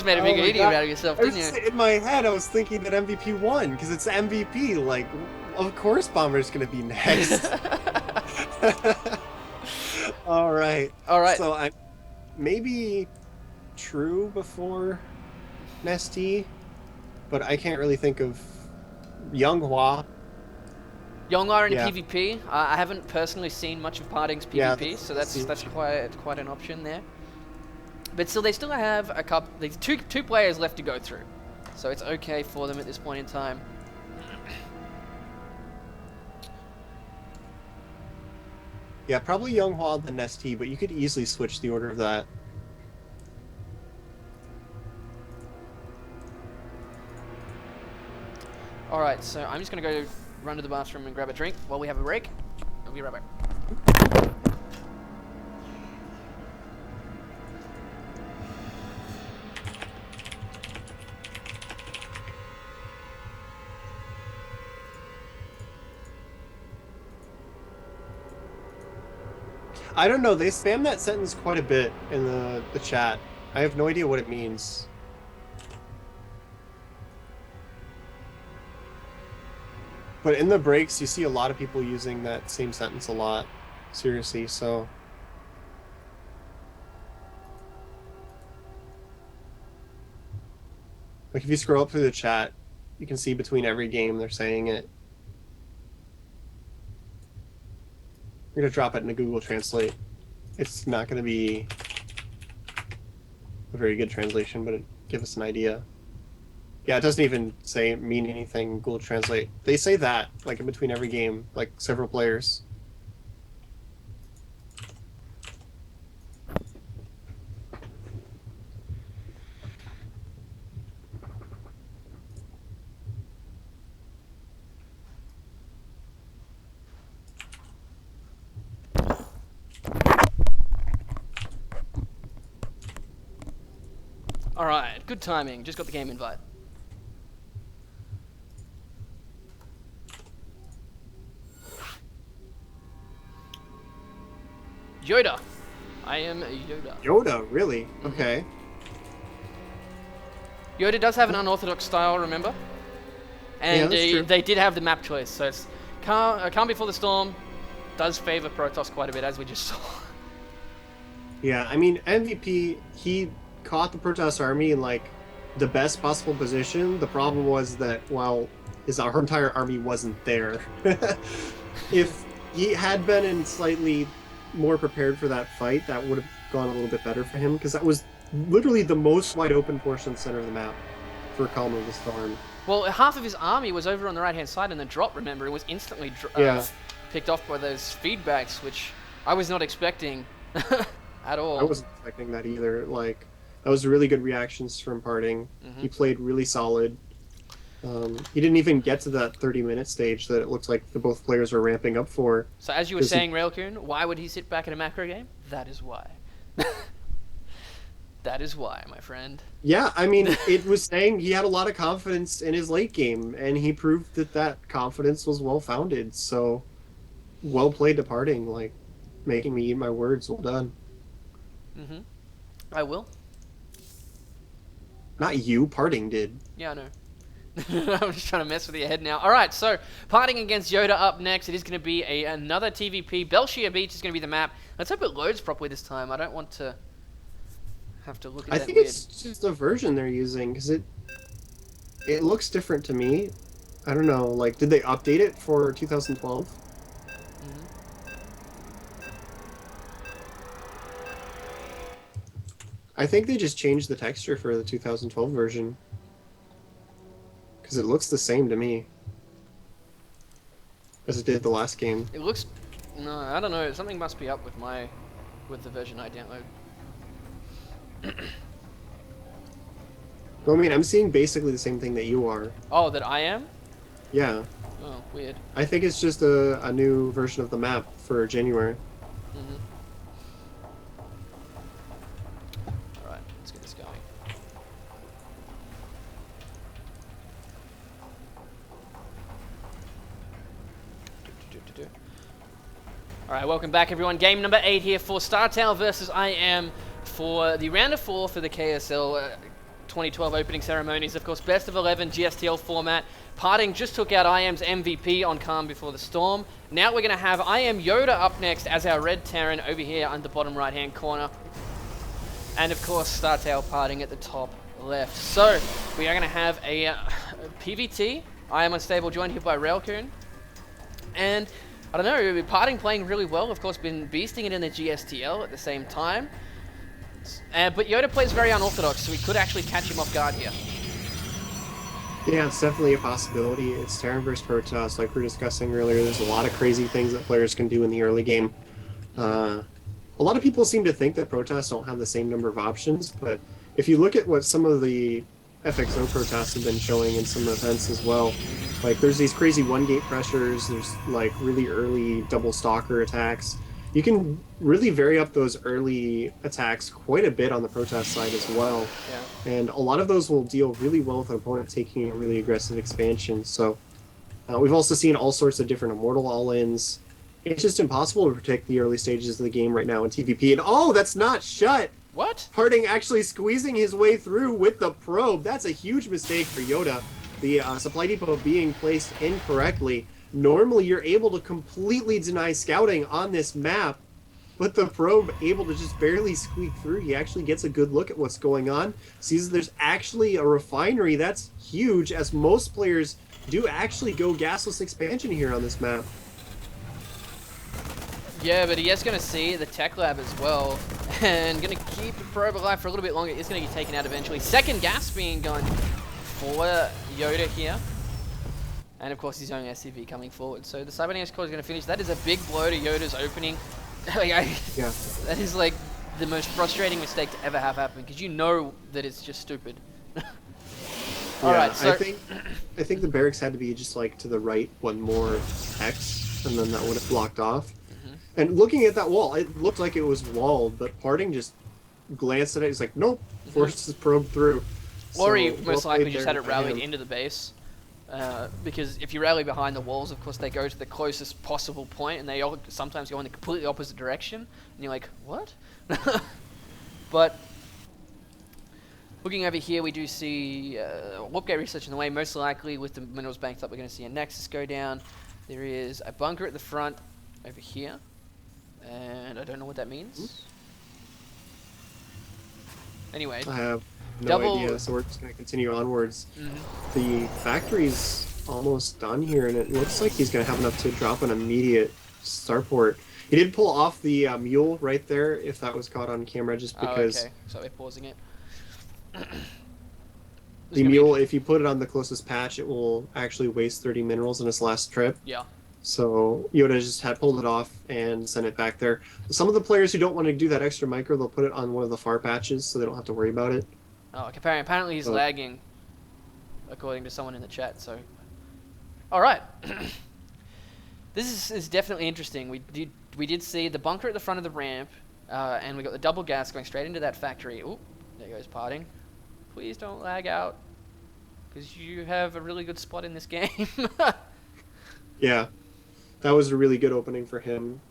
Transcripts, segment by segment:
just made a big idiot out of yourself, didn't you? In my head, I was thinking that MVP won because it's MVP. Like, of course, Bomber's gonna be next. All right. All right. So I maybe True before Nesty, but I can't really think of Younghua. Yonghua in Yeah. PvP. I haven't personally seen much of Parting's Yeah, PvP, so that's quite an option there. But still, they still have a couple. There's two players left to go through, so it's okay for them at this point in time. Yeah, probably Younghua then Nesty, but you could easily switch the order of that. All right, so I'm just gonna go run to the bathroom and grab a drink while we have a break. I'll be right back. I don't know, they spam that sentence quite a bit in the chat. I have no idea what it means. But in the breaks, you see a lot of people using that same sentence a lot. Seriously, so... Like, if you scroll up through the chat, you can see between every game they're saying it. I'm gonna drop it into Google Translate. It's not gonna be a very good translation, but it gives us an idea. Yeah, it doesn't even mean anything, Google Translate. They say that, like, in between every game, like, several players. All right, good timing. Just got the game invite. Yoda. I am Yoda. Yoda, really? Okay. Yoda does have an unorthodox style, remember? And Yeah, that's true. they did have the map choice, so it's Calm Before the Storm does favor Protoss quite a bit, as we just saw. Yeah, I mean, MVP, he caught the Protoss army in, like, the best possible position. The problem was that, well, our entire army wasn't there. If he had been in slightly more prepared for that fight, that would have gone a little bit better for him, because that was literally the most wide open portion of the center of the map for Calm of the Storm. Well, half of his army was over on the right-hand side, and the drop, remember, it was instantly picked off by those feedbacks, which I was not expecting at all. I wasn't expecting that either. Like, that was really good reactions from Parting. He played really solid. He didn't even get to that 30-minute stage that it looked like the both players were ramping up for. So as you were saying, Railcoon, why would he sit back in a macro game? That is why. That is why, my friend. Yeah, I mean, it was saying he had a lot of confidence in his late game, and he proved that that confidence was well-founded, so well played to Parting, like, making me eat my words. Well done. I will. Not you, Parting did. Yeah, I know. I'm just trying to mess with your head now. Alright, so Parting against Yoda up next. It is going to be another TVP. Belshire Beach is going to be the map. Let's hope it loads properly this time. I don't want to have to look at that I think weird. it's just a version they're using, because it looks different to me. I don't know, like, did they update it for 2012? I think they just changed the texture for the 2012 version. Because it looks the same to me. As it did the last game. It looks... No, I don't know. Something must be up with the version I download. Well, I mean, I'm seeing basically the same thing that you are. Oh, that I am? Yeah. Oh, weird. I think it's just a new version of the map for January. Alright, let's get this going. Alright, welcome back everyone. Game number 8 here for Startale versus I Am for the round of 4 for the KSL 2012 opening ceremonies. Of course, best of 11 GSTL format. Parting just took out IM's MVP on Calm Before the Storm. Now we're going to have IM Yoda up next as our red Terran over here on the bottom right-hand corner. And of course, Startale parting at the top left. So, we are going to have a PVT. IM Unstable joined here by Railcoon. And, I don't know, parting playing really well. Of course, been beasting it in the GSTL at the same time. But Yoda plays very unorthodox, so we could actually catch him off guard here. Yeah, it's definitely a possibility. It's Terran versus Protoss, like we were discussing earlier. There's a lot of crazy things that players can do in the early game. A lot of people seem to think that Protoss don't have the same number of options, but if you look at what some of the FXO Protoss have been showing in some events as well, like there's these crazy one-gate pressures, there's like really early double stalker attacks. You can really vary up those early attacks quite a bit on the Protoss side as well. Yeah. And a lot of those will deal really well with an opponent taking a really aggressive expansion. So we've also seen all sorts of different Immortal all-ins. It's just impossible to predict the early stages of the game right now in TVP. And oh, that's not shut! What? Parting actually squeezing his way through with the probe. That's a huge mistake for Yoda. The supply depot being placed incorrectly. Normally, you're able to completely deny scouting on this map, but the probe able to just barely squeak through. He actually gets a good look at what's going on, sees there's actually a refinery. That's huge, as most players do actually go gasless expansion here on this map. Yeah, but he is going to see the tech lab as well, and going to keep the probe alive for a little bit longer. It's going to get taken out eventually. Second gas being gone for Yoda here. And of course his own SCV coming forward. So the Cybernetics core is going to finish. That is a big blow to Yoda's opening. Yeah. That is like the most frustrating mistake to ever have happen, because you know that it's just stupid. Alright, so... I think the barracks had to be just like to the right one more X, and then that would have blocked off. And looking at that wall, it looked like it was walled, but Parting just glanced at it. He's like, nope, forced his probe through. Or he most likely just had it rallied into the base. Because if you rally behind the walls, of course, they go to the closest possible point, and they all sometimes go in the completely opposite direction. And you're like, what? But looking over here, we do see warp gate research in the way. Most likely, with the minerals banked up, we're going to see a Nexus go down. There is a bunker at the front over here. And I don't know what that means. Anyway. I have no idea, so we're just going to continue onwards. The factory's almost done here, and it looks like he's going to have enough to drop an immediate starport. He did pull off the mule right there, if that was caught on camera, just because... Oh, okay. So we're pausing it. The mule, if you put it on the closest patch, it will actually waste 30 minerals in its last trip. Yeah. So Yoda just had pulled it off and sent it back there. Some of the players who don't want to do that extra micro, they'll put it on one of the far patches so they don't have to worry about it. Oh, okay. Apparently he's lagging, according to someone in the chat. So, all right. This is definitely interesting. We did see the bunker at the front of the ramp, and we got the double gas going straight into that factory. Ooh, there goes Parting. Please don't lag out, because you have a really good spot in this game. Yeah. That was a really good opening for him.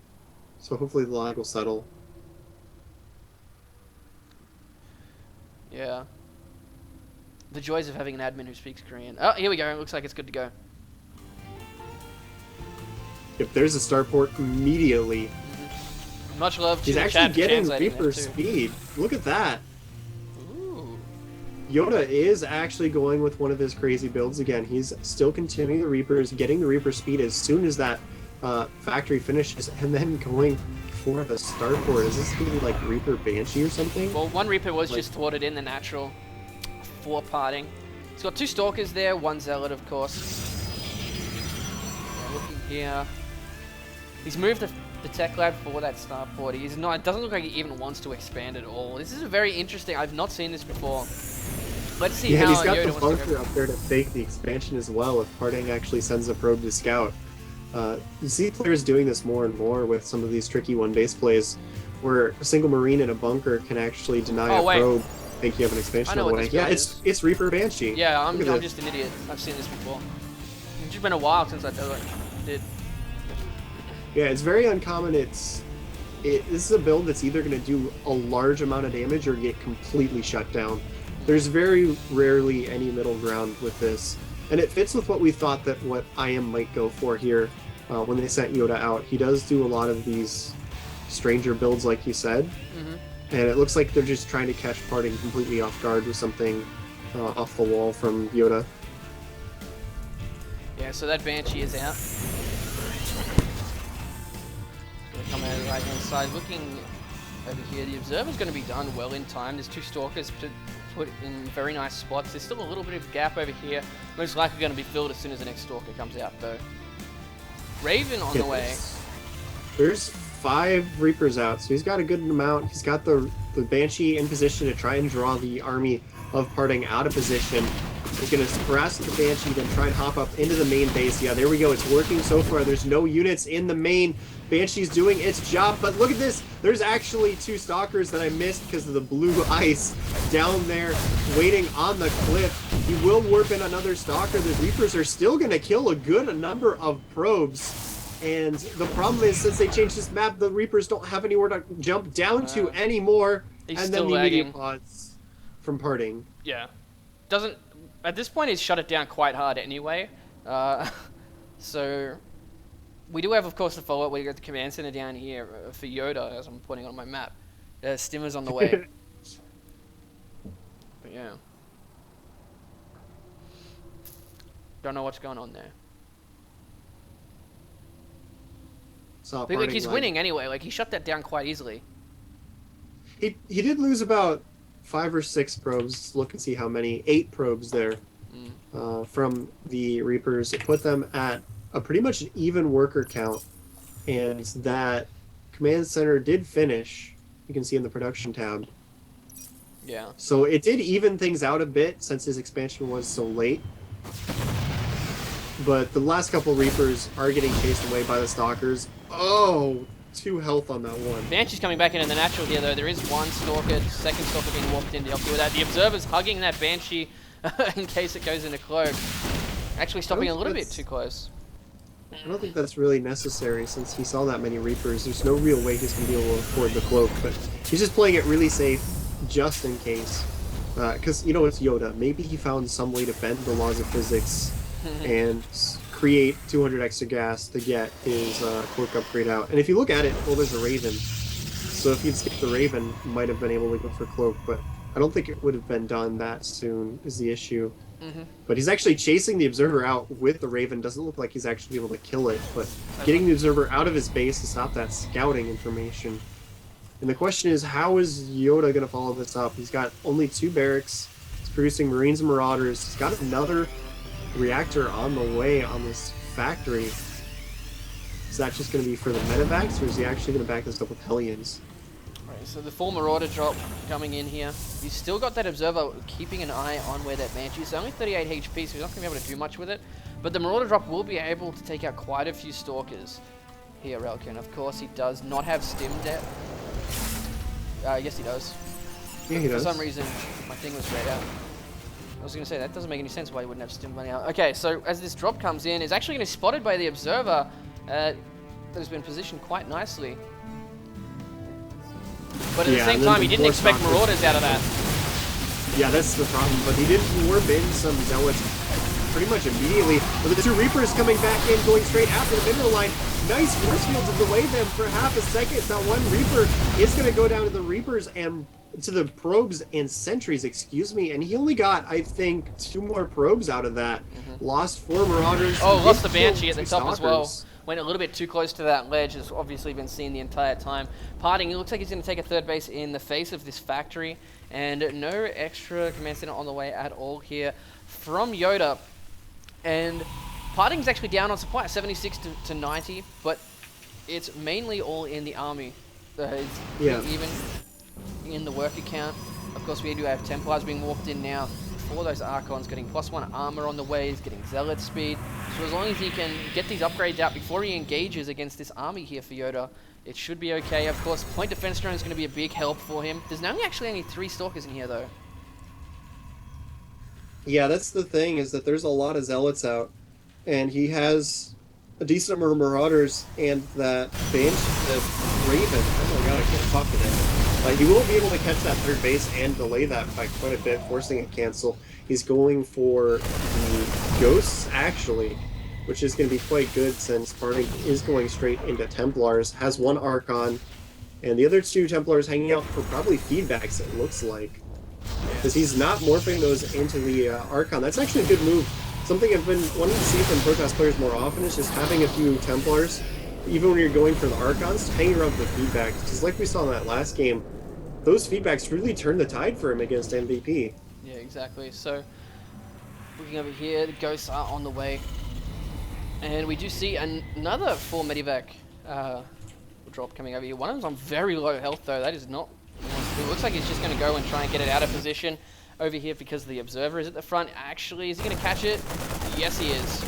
So hopefully the lag will settle. Yeah. The joys of having an admin who speaks Korean. Oh, here we go. It looks like it's good to go. If there's a starport immediately. Much love to He's the actually chat getting Reaper speed. Look at that. Ooh. Yoda is actually going with one of his crazy builds again. He's still continuing the Reapers, getting the Reaper speed as soon as that factory finishes, and then going for the starport. Is this going to be like Reaper Banshee or something? Well, one Reaper was just thwarted in the natural for Parting. He's got two Stalkers there, one Zealot, of course. Yeah, looking here. He's moved the tech lab for that starport. He's not. It doesn't look like he even wants to expand at all. This is a very interesting. I've not seen this before. Let's see how he's got Yoda the bunker up there to fake the expansion as well. If Parting actually sends a probe to scout. You see players doing this more and more with some of these tricky one-base plays, where a single Marine in a bunker can actually deny a probe, think you have an expansion on the way. Yeah, it's Reaper Banshee. Yeah, I'm just an idiot. I've seen this before. It's just been a while since I did. Yeah, it's very uncommon. This is a build that's either going to do a large amount of damage or get completely shut down. There's very rarely any middle ground with this, and it fits with what we thought that what IM might go for here when they sent Yoda out. He does do a lot of these stranger builds, like you said, and it looks like they're just trying to catch Parting completely off guard with something off the wall from Yoda. Yeah, so that Banshee is out. Gonna come out of the right hand side. Looking over here, the Observer's going to be done well in time. There's two Stalkers to put in very nice spots. There's still a little bit of gap over here. Most likely going to be filled as soon as the next Stalker comes out, though. Raven on the way. There's 5 Reapers out, so he's got a good amount. He's got the Banshee in position to try and draw the army of Parting out of position. He's going to harass the Banshee, then try and hop up into the main base. Yeah, there we go. It's working so far. There's no units in the main. Banshee's doing its job, but look at this. There's actually 2 Stalkers that I missed because of the blue ice down there waiting on the cliff. He will warp in another Stalker. The Reapers are still going to kill a good number of probes. And the problem is, since they changed this map, the Reapers don't have anywhere to jump down to anymore. He's and still then the lagging. media pods from Parting. Yeah. Doesn't... At this point, he's shut it down quite hard anyway. So... We do have, of course, the follow-up. We got the command center down here for Yoda, as I'm pointing on my map. Stimmer's on the way. But yeah. Don't know what's going on there. Saw But like, he's Parting winning anyway. Like, he shut that down quite easily. He did lose about 5 or 6 probes. Look and see how many. 8 probes there from the Reapers. It put them at a pretty much an even worker count, and that command center did finish. You can see in the production tab. Yeah. So it did even things out a bit since his expansion was so late. But the last couple Reapers are getting chased away by the Stalkers. Oh, 2 health on that one. Banshee's coming back into the natural here, though. There is one Stalker, second Stalker being walked in to help deal with that. The Observer's hugging that Banshee in case it goes into Cloak. Actually stopping a little bit too close. I don't think that's really necessary since he saw that many Reapers. There's no real way he's going to be able to afford the Cloak, but he's just playing it really safe just in case. Because, you know, it's Yoda. Maybe he found some way to bend the laws of physics and create 200 extra gas to get his Cloak upgrade out. And if you look at it, well, there's a Raven. So if he'd skipped the Raven, he might have been able to go for Cloak, but I don't think it would have been done that soon is the issue. But he's actually chasing the Observer out with the Raven. Doesn't look like he's actually able to kill it, but getting the Observer out of his base to stop that scouting information. And the question is, how is Yoda going to follow this up? He's got only 2 barracks. He's producing Marines and Marauders. He's got another reactor on the way on this factory. Is that just going to be for the medevacs, or is he actually going to back this up with Hellions? Alright, so the full Marauder drop coming in here. He's still got that Observer keeping an eye on where that Banshee is. Only 38 HP, so he's not going to be able to do much with it. But the Marauder drop will be able to take out quite a few Stalkers here, Relkin. Of course, he does not have Stim debt. Yes, he does. Yeah, he does. For some reason, my thing was straight out. I was going to say, that doesn't make any sense why he wouldn't have Stim money out. Okay, so as this drop comes in, it's actually going to be spotted by the Observer that has been positioned quite nicely. But at the same time, he didn't expect Marauders out of that. Yeah, that's the problem. But he did warp in some Zealots pretty much immediately. But the 2 Reapers coming back in, going straight after the middle line. Nice force field to delay them for half a second. That one Reaper is going to go down to the Reapers and to the probes and sentries, excuse me. And he only got, I think, 2 more probes out of that. Lost 4 Marauders. Oh, lost the Banshee at the top as well. Went a little bit too close to that ledge, has obviously been seen the entire time. Parting, it looks like he's going to take a 3rd base in the face of this factory. And no extra command center on the way at all here from Yoda. And Parting's actually down on supply, 76 to 90, but it's mainly all in the army. Even in the work account. Of course, we do have Templars being warped in now. For those Archons getting +1 armor on the way, he's getting Zealot speed. So as long as he can get these upgrades out before he engages against this army here for Yoda, it should be okay. Of course, point defense drone is going to be a big help for him. There's now actually only 3 Stalkers in here though. Yeah, that's the thing, is that there's a lot of Zealots out. And he has a decent number of Marauders and that Banshee, the Raven. Oh my god, I can't talk today. He will be able to catch that third base and delay that by quite a bit, forcing a cancel. He's going for the Ghosts, actually, which is going to be quite good since Parting is going straight into Templars, has one Archon, and the other two Templars hanging out for probably feedbacks, it looks like. Because he's not morphing those into the Archon. That's actually a good move. Something I've been wanting to see from Protoss players more often is just having a few Templars, even when you're going for the Archons, hanging around for feedbacks. Because like we saw in that last game, those feedbacks really turned the tide for him against MVP. Yeah, exactly. So, looking over here, the Ghosts are on the way. And we do see another 4 Medivac drop coming over here. One of them's on very low health, though. That is not... It looks like he's just going to go and try and get it out of position over here because the Observer is at the front. Actually, is he going to catch it? Yes, he is.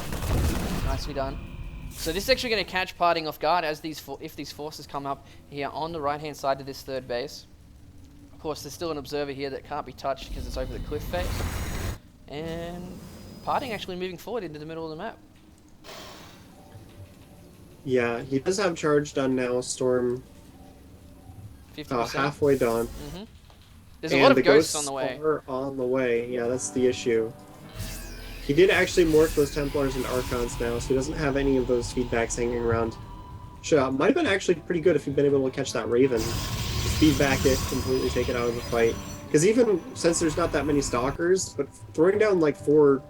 Nicely done. So this is actually going to catch Parting off guard as if these forces come up here on the right-hand side of this third base. Of course, there's still an Observer here that can't be touched because it's over the cliff face. And Parting actually moving forward into the middle of the map. Yeah, he does have charge done now, Storm 50%. halfway done. There's a lot of ghosts on the way. Are on the way, yeah, that's the issue. He did actually morph those Templars into Archons now, so he doesn't have any of those feedbacks hanging around. Might have been actually pretty good if he'd been able to catch that Raven. Just feedback it, completely take it out of the fight. Because even since there's not that many Stalkers, but throwing down like 4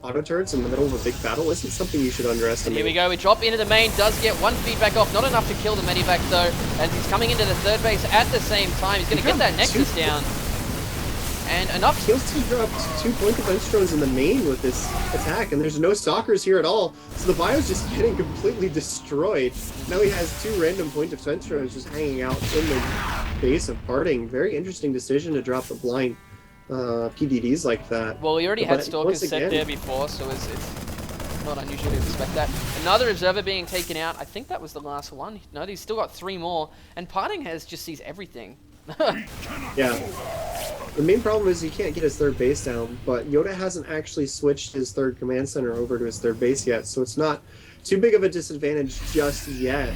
auto turrets in the middle of a big battle isn't something you should underestimate. Here we go, we drop into the main, does get 1 feedback off, not enough to kill the Medivac though, and he's coming into the third base at the same time. He's going to get that Nexus down. And enough... He also dropped 2 point defense drones in the main with this attack, and there's no Stalkers here at all, so the bio's just getting completely destroyed. Now he has 2 random point defense drones just hanging out in the base of Parting. Very interesting decision to drop the blind PDDs like that. Well, we already had Stalkers set there before, so it's not unusual to expect that. Another Observer being taken out. I think that was the last one. No, he's still got 3 more, and Parting just sees everything. Yeah. The main problem is he can't get his third base down, but Yoda hasn't actually switched his third command center over to his third base yet, so it's not too big of a disadvantage just yet.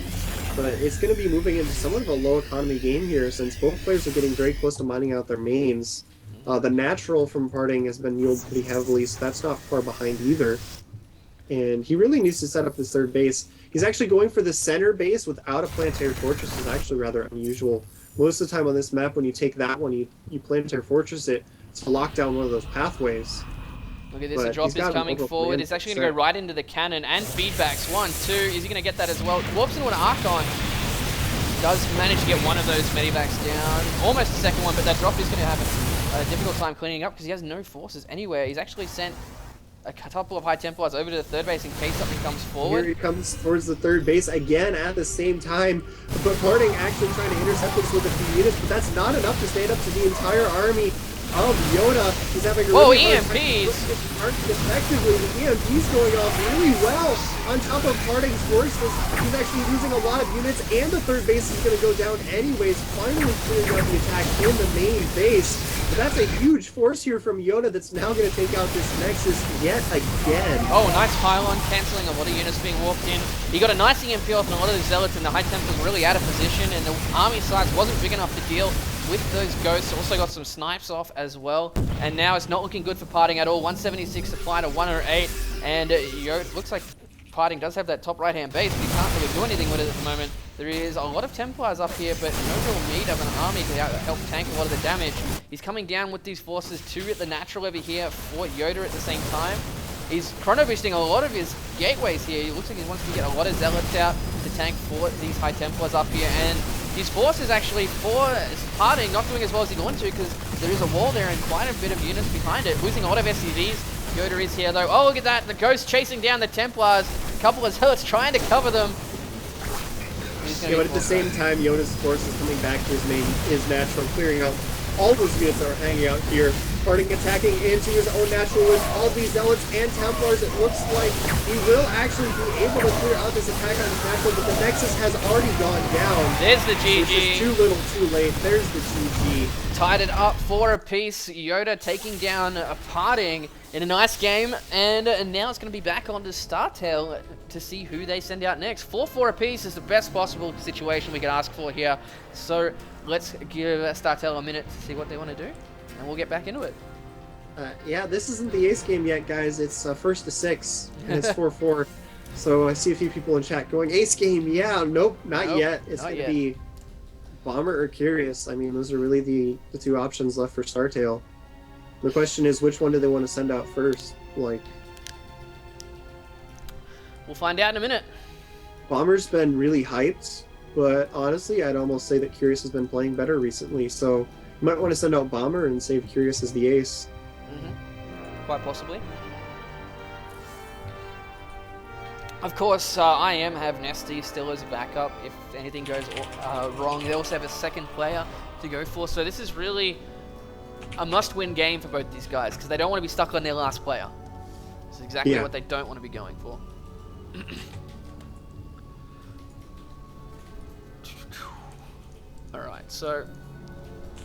But it's going to be moving into somewhat of a low economy game here since both players are getting very close to mining out their mains. The natural from Parting has been healed pretty heavily, so that's not far behind either. And he really needs to set up his third base. He's actually going for the center base without a planetary fortress is actually rather unusual. Most of the time on this map, when you take that one, you planetary fortress it to lock down one of those pathways. Look at this, the drop is coming forward. It's actually going to go right into the cannon and feedbacks. 1, 2, is he going to get that as well? Warps into an Archon. Does manage to get one of those Medivacs down. Almost the second one, but that drop is going to have a difficult time cleaning up because he has no forces anywhere. He's actually sent a couple of High Templars over to the third base in case something comes forward. Here he comes towards the third base again at the same time, but Parting actually trying to intercept this with a few units, but that's not enough to stand up to the entire army of Yoda. He's having a really EMPs! Effectively, the EMPs going off really well on top of Parting's forces. He's actually losing a lot of units, and the third base is going to go down anyways, finally clearing out the attack in the main base. But that's a huge force here from Yoda that's now going to take out this Nexus yet again. Oh, nice pylon, cancelling a lot of units being walked in. He got a nice EMP off and a lot of the Zealots, and the High Templars really out of position, and the army size wasn't big enough to deal with those Ghosts. Also got some snipes off as well, and now it's not looking good for Parting at all. 176 supply to 108, and Yoda looks like Parting does have that top right-hand base, but he can't really do anything with it at the moment. There is a lot of Templars up here, but no real need of an army to help tank a lot of the damage. He's coming down with these forces to the natural over here for Yoda at the same time. He's chrono boosting a lot of his gateways here. He looks like he wants to get a lot of Zealots out to tank for these High Templars up here, and his forces actually for Parting not doing as well as he'd want to because there is a wall there and quite a bit of units behind it. Losing a lot of SCVs. Yoda is here though. Oh, look at that. The Ghost chasing down the Templars. A couple of Zealots trying to cover them. Yeah, but at the same time, Yoda's forces coming back to his main is natural, clearing out all those units that are hanging out here. Parting attacking into his own natural with all these Zealots and Templars. It looks like he will actually be able to clear out this attack on his natural, but the Nexus has already gone down. There's the GG. Which is too little too late. There's the GG. Tied it up 4 apiece. Yoda taking down Parting in a nice game, and now it's going to be back on to Startale to see who they send out next. 4-4 apiece is the best possible situation we could ask for here. So let's give Startale a minute to see what they want to do, and we'll get back into it. Yeah, this isn't the ace game yet, guys. It's first to 6, and it's 4-4. So I see a few people in chat going, ace game, yeah. Nope, not yet. It's going to be Bomber or Curious. I mean, those are really the two options left for Startale. The question is, which one do they want to send out first? Like, we'll find out in a minute. Bomber's been really hyped, but honestly, I'd almost say that Curious has been playing better recently. So you might want to send out Bomber and save Curious as the ace. Quite possibly. Of course, IM have Nesty still as a backup if anything goes wrong. They also have a second player to go for, so this is really a must-win game for both these guys because they don't want to be stuck on their last player. This is exactly what they don't want to be going for. Alright, so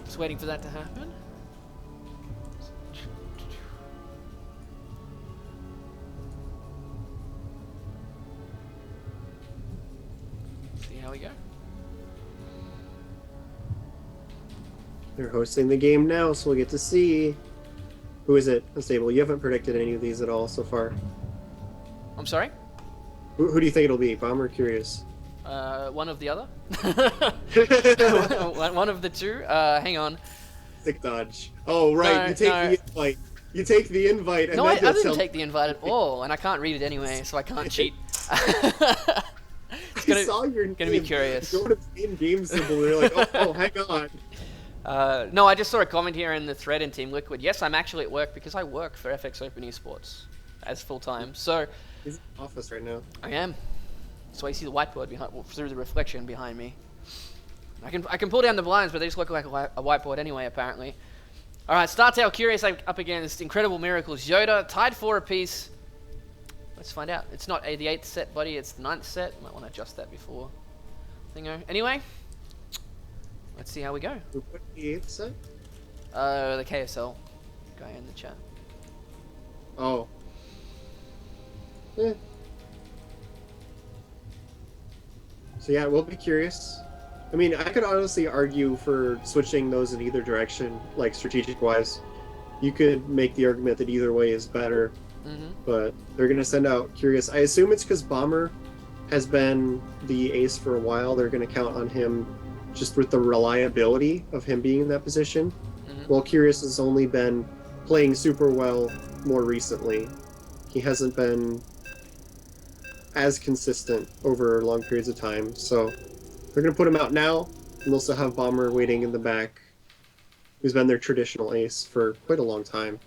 just waiting for that to happen. See how we go. They're hosting the game now, so we'll get to see. Who is it? Unstable. You haven't predicted any of these at all so far. I'm sorry? Who do you think it'll be? Bomber or Curious? One of the other. One of the two. Hang on. Stick dodge. Oh, right. You take the invite. You take the invite. And no, I didn't take the invite at all, and I can't read it anyway, so I can't cheat. It's gonna be curious. Go to the in-game symbol, and you're like, oh, hang on. No, I just saw a comment here in the thread in Team Liquid. Yes, I'm actually at work because I work for FX Open Esports as full-time. So he's in the office right now. I am. So I see the whiteboard through the reflection behind me. I can pull down the blinds, but they just look like a whiteboard anyway, apparently. All right, Startale Curious up against Incredible Miracles Yoda, tied 4 apiece. Let's find out. It's not the 8th set, buddy. It's the 9th set. Might want to adjust that before thingo. Anyway, let's see how we go. What the 8th set? The KSL guy in the chat. Oh. Eh. So yeah, we'll be curious. I mean, I could honestly argue for switching those in either direction, like strategic-wise. You could make the argument that either way is better, but they're going to send out Curious. I assume it's because Bomber has been the ace for a while. They're going to count on him just with the reliability of him being in that position, while Curious has only been playing super well more recently. He hasn't been as consistent over long periods of time, so they're going to put him out now, and also have Bomber waiting in the back, who's been their traditional ace for quite a long time.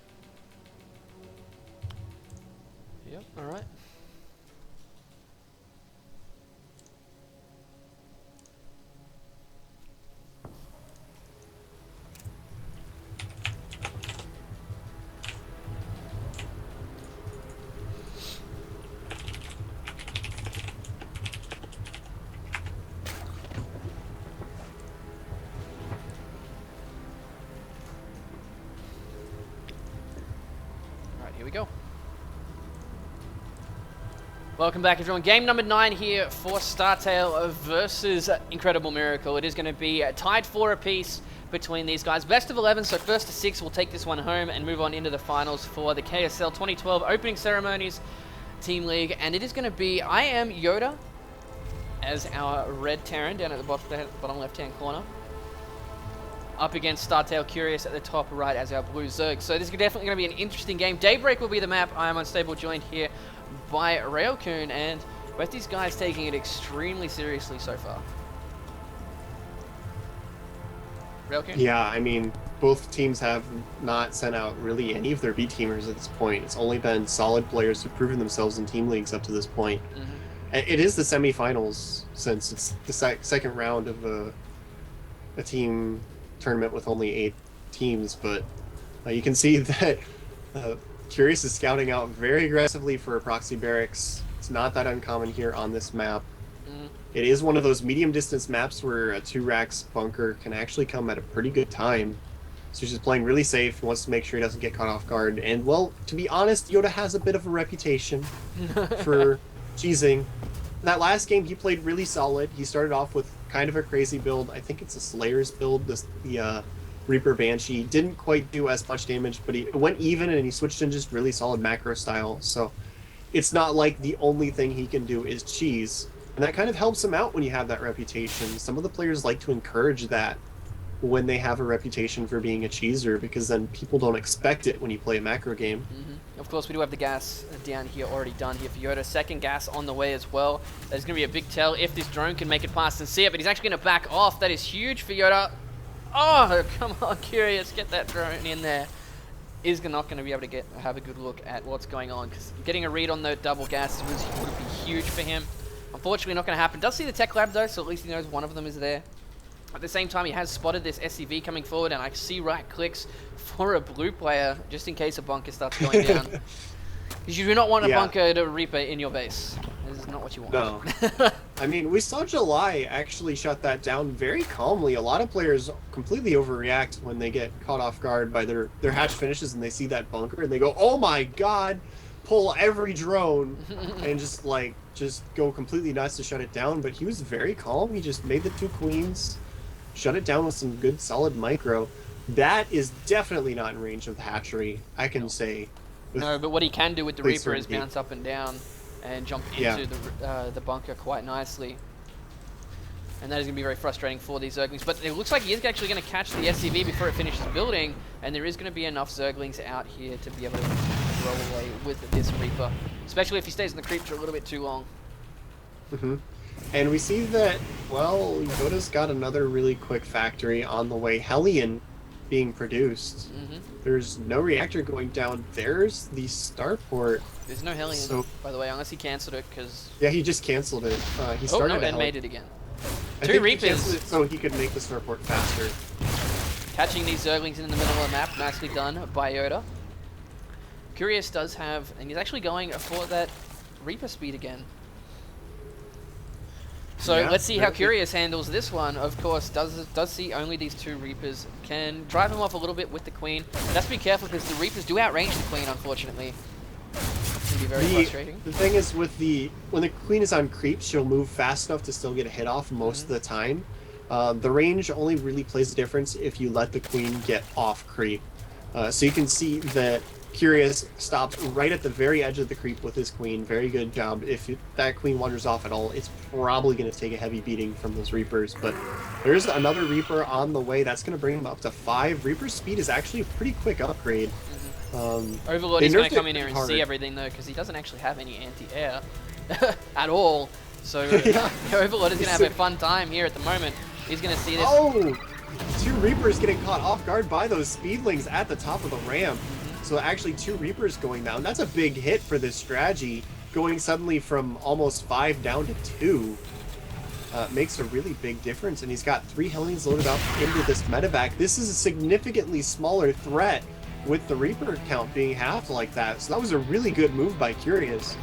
Yep, alright. Here we go. Welcome back, everyone. Game number 9 here for Startale versus Incredible Miracle. It is going to be tied 4 apiece between these guys. Best of 11, so first to 6 will take this one home and move on into the finals for the KSL 2012 Opening Ceremonies Team League. And it is going to be IM Yoda as our red Terran down at the bottom left-hand corner, up against Startale Curious at the top right as our blue Zerg. So this is definitely going to be an interesting game. Daybreak will be the map. I am Unstable, joined here by Railcoon, and both these guys taking it extremely seriously so far. Railcoon? Yeah, I mean, both teams have not sent out really any of their B-teamers at this point. It's only been solid players who've proven themselves in team leagues up to this point. It is the semifinals, since it's the second round of a team tournament with only 8 teams, but you can see that Curious is scouting out very aggressively for a proxy barracks. It's not that uncommon here on this map. It is one of those medium distance maps where a 2-racks bunker can actually come at a pretty good time. So he's just playing really safe, wants to make sure he doesn't get caught off guard. And well, to be honest, Yoda has a bit of a reputation for cheesing. In that last game, he played really solid. He started off with kind of a crazy build. I think it's a Slayer's build. The Reaper Banshee didn't quite do as much damage, but he went even and he switched in just really solid macro style. So it's not like the only thing he can do is cheese. And that kind of helps him out when you have that reputation. Some of the players like to encourage that when they have a reputation for being a cheeser, because then people don't expect it when you play a macro game. Of course, we do have the gas down here already done here for Yoda. Second gas on the way as well. There's going to be a big tell if this drone can make it past and see it, but he's actually going to back off. That is huge for Yoda. Oh, come on, Curious, get that drone in there. Is not going to be able to have a good look at what's going on, because getting a read on the double gas would be huge for him. Unfortunately, not going to happen. Does see the tech lab though, so at least he knows one of them is there. At the same time, he has spotted this SCV coming forward, and I see right clicks for a blue player, just in case a bunker starts going down. Because you do not want a bunker to Reaper in your base. This is not what you want. No. I mean, we saw July actually shut that down very calmly. A lot of players completely overreact when they get caught off guard by their hatch finishes and they see that bunker and they go, oh my god, pull every drone and just go completely nuts to shut it down. But he was very calm. He just made the 2 queens, shut it down with some good solid micro. That is definitely not in range of the hatchery, I can say. No, but what he can do with the Reaper is bounce up and down and jump into the bunker quite nicely. And that is going to be very frustrating for these Zerglings. But it looks like he is actually going to catch the SCV before it finishes building, and there is going to be enough Zerglings out here to be able to roll away with this Reaper, especially if he stays in the creep for a little bit too long. And we see that, well, Yoda's got another really quick factory on the way. Hellion being produced. There's no reactor going down. There's the starport. There's no Hellion, by the way, unless he cancelled it, because... Yeah, he just cancelled it. He started and made it again. I think Reapers. He canceled it so he could make the starport faster. Catching these Zerglings in the middle of the map, nicely done by Yoda. Curious does have, and he's actually going for that Reaper speed again. So let's see how Curious handles this one. Of course, does see only these 2 Reapers. Can drive him off a little bit with the Queen. But let's be careful, because the Reapers do outrange the Queen, unfortunately. It can be very frustrating. The thing is, when the Queen is on creep, she'll move fast enough to still get a hit off most of the time. The range only really plays a difference if you let the Queen get off creep. So you can see that Curious stops right at the very edge of the creep with his Queen. Very good job. If that Queen wanders off at all, it's probably going to take a heavy beating from those Reapers. But there's another Reaper on the way. That's going to bring him up to 5. Reaper's speed is actually a pretty quick upgrade. Overlord is going to come in here and see everything, though, because he doesn't actually have any anti-air at all. So Overlord is going to have a fun time here at the moment. He's going to see this. Oh! 2 Reapers getting caught off guard by those Speedlings at the top of the ramp. So actually 2 Reapers going down. That's a big hit for this strategy. Going suddenly from almost 5 down to 2 makes a really big difference. And he's got 3 Hellions loaded up into this medevac. This is a significantly smaller threat with the Reaper count being halved like that. So that was a really good move by Curious.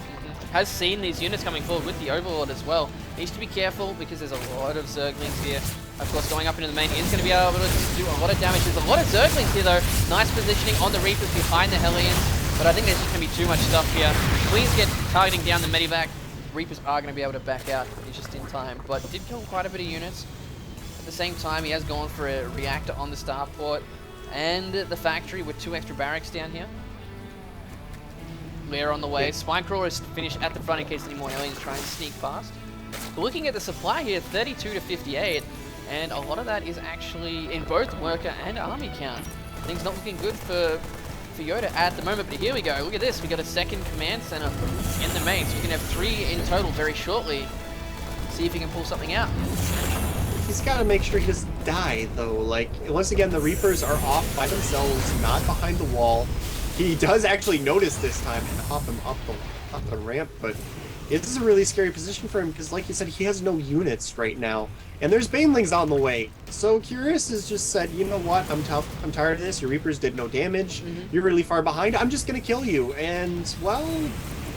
Has seen these units coming forward with the Overlord as well. Needs to be careful, because there's a lot of Zerglings here. Of course, going up into the main is going to be able to do a lot of damage. There's a lot of Zerglings here, though. Nice positioning on the Reapers behind the Hellions. But I think there's just going to be too much stuff here. Queens get targeting down the Medivac. Reapers are going to be able to back out. He's just in time. But did kill quite a bit of units. At the same time, he has gone for a reactor on the starport and the factory with 2 extra barracks down here. Lear on the way. Spinecrawler is finished at the front in case any more aliens try and sneak past. But looking at the supply here, 32 to 58, and a lot of that is actually in both worker and army count. Things not looking good for Yoda at the moment, but here we go. Look at this. We got a second command center in the main, so we can have 3 in total very shortly. See if he can pull something out. He's got to make sure he doesn't die, though. Like, once again, the Reapers are off by themselves, not behind the wall. He does actually notice this time and hop him up the ramp, but this is a really scary position for him because, like you said, he has no units right now. And there's Banelings on the way. So Curious has just said, you know what, I'm tough, I'm tired of this, your Reapers did no damage, you're really far behind, I'm just going to kill you. And, well,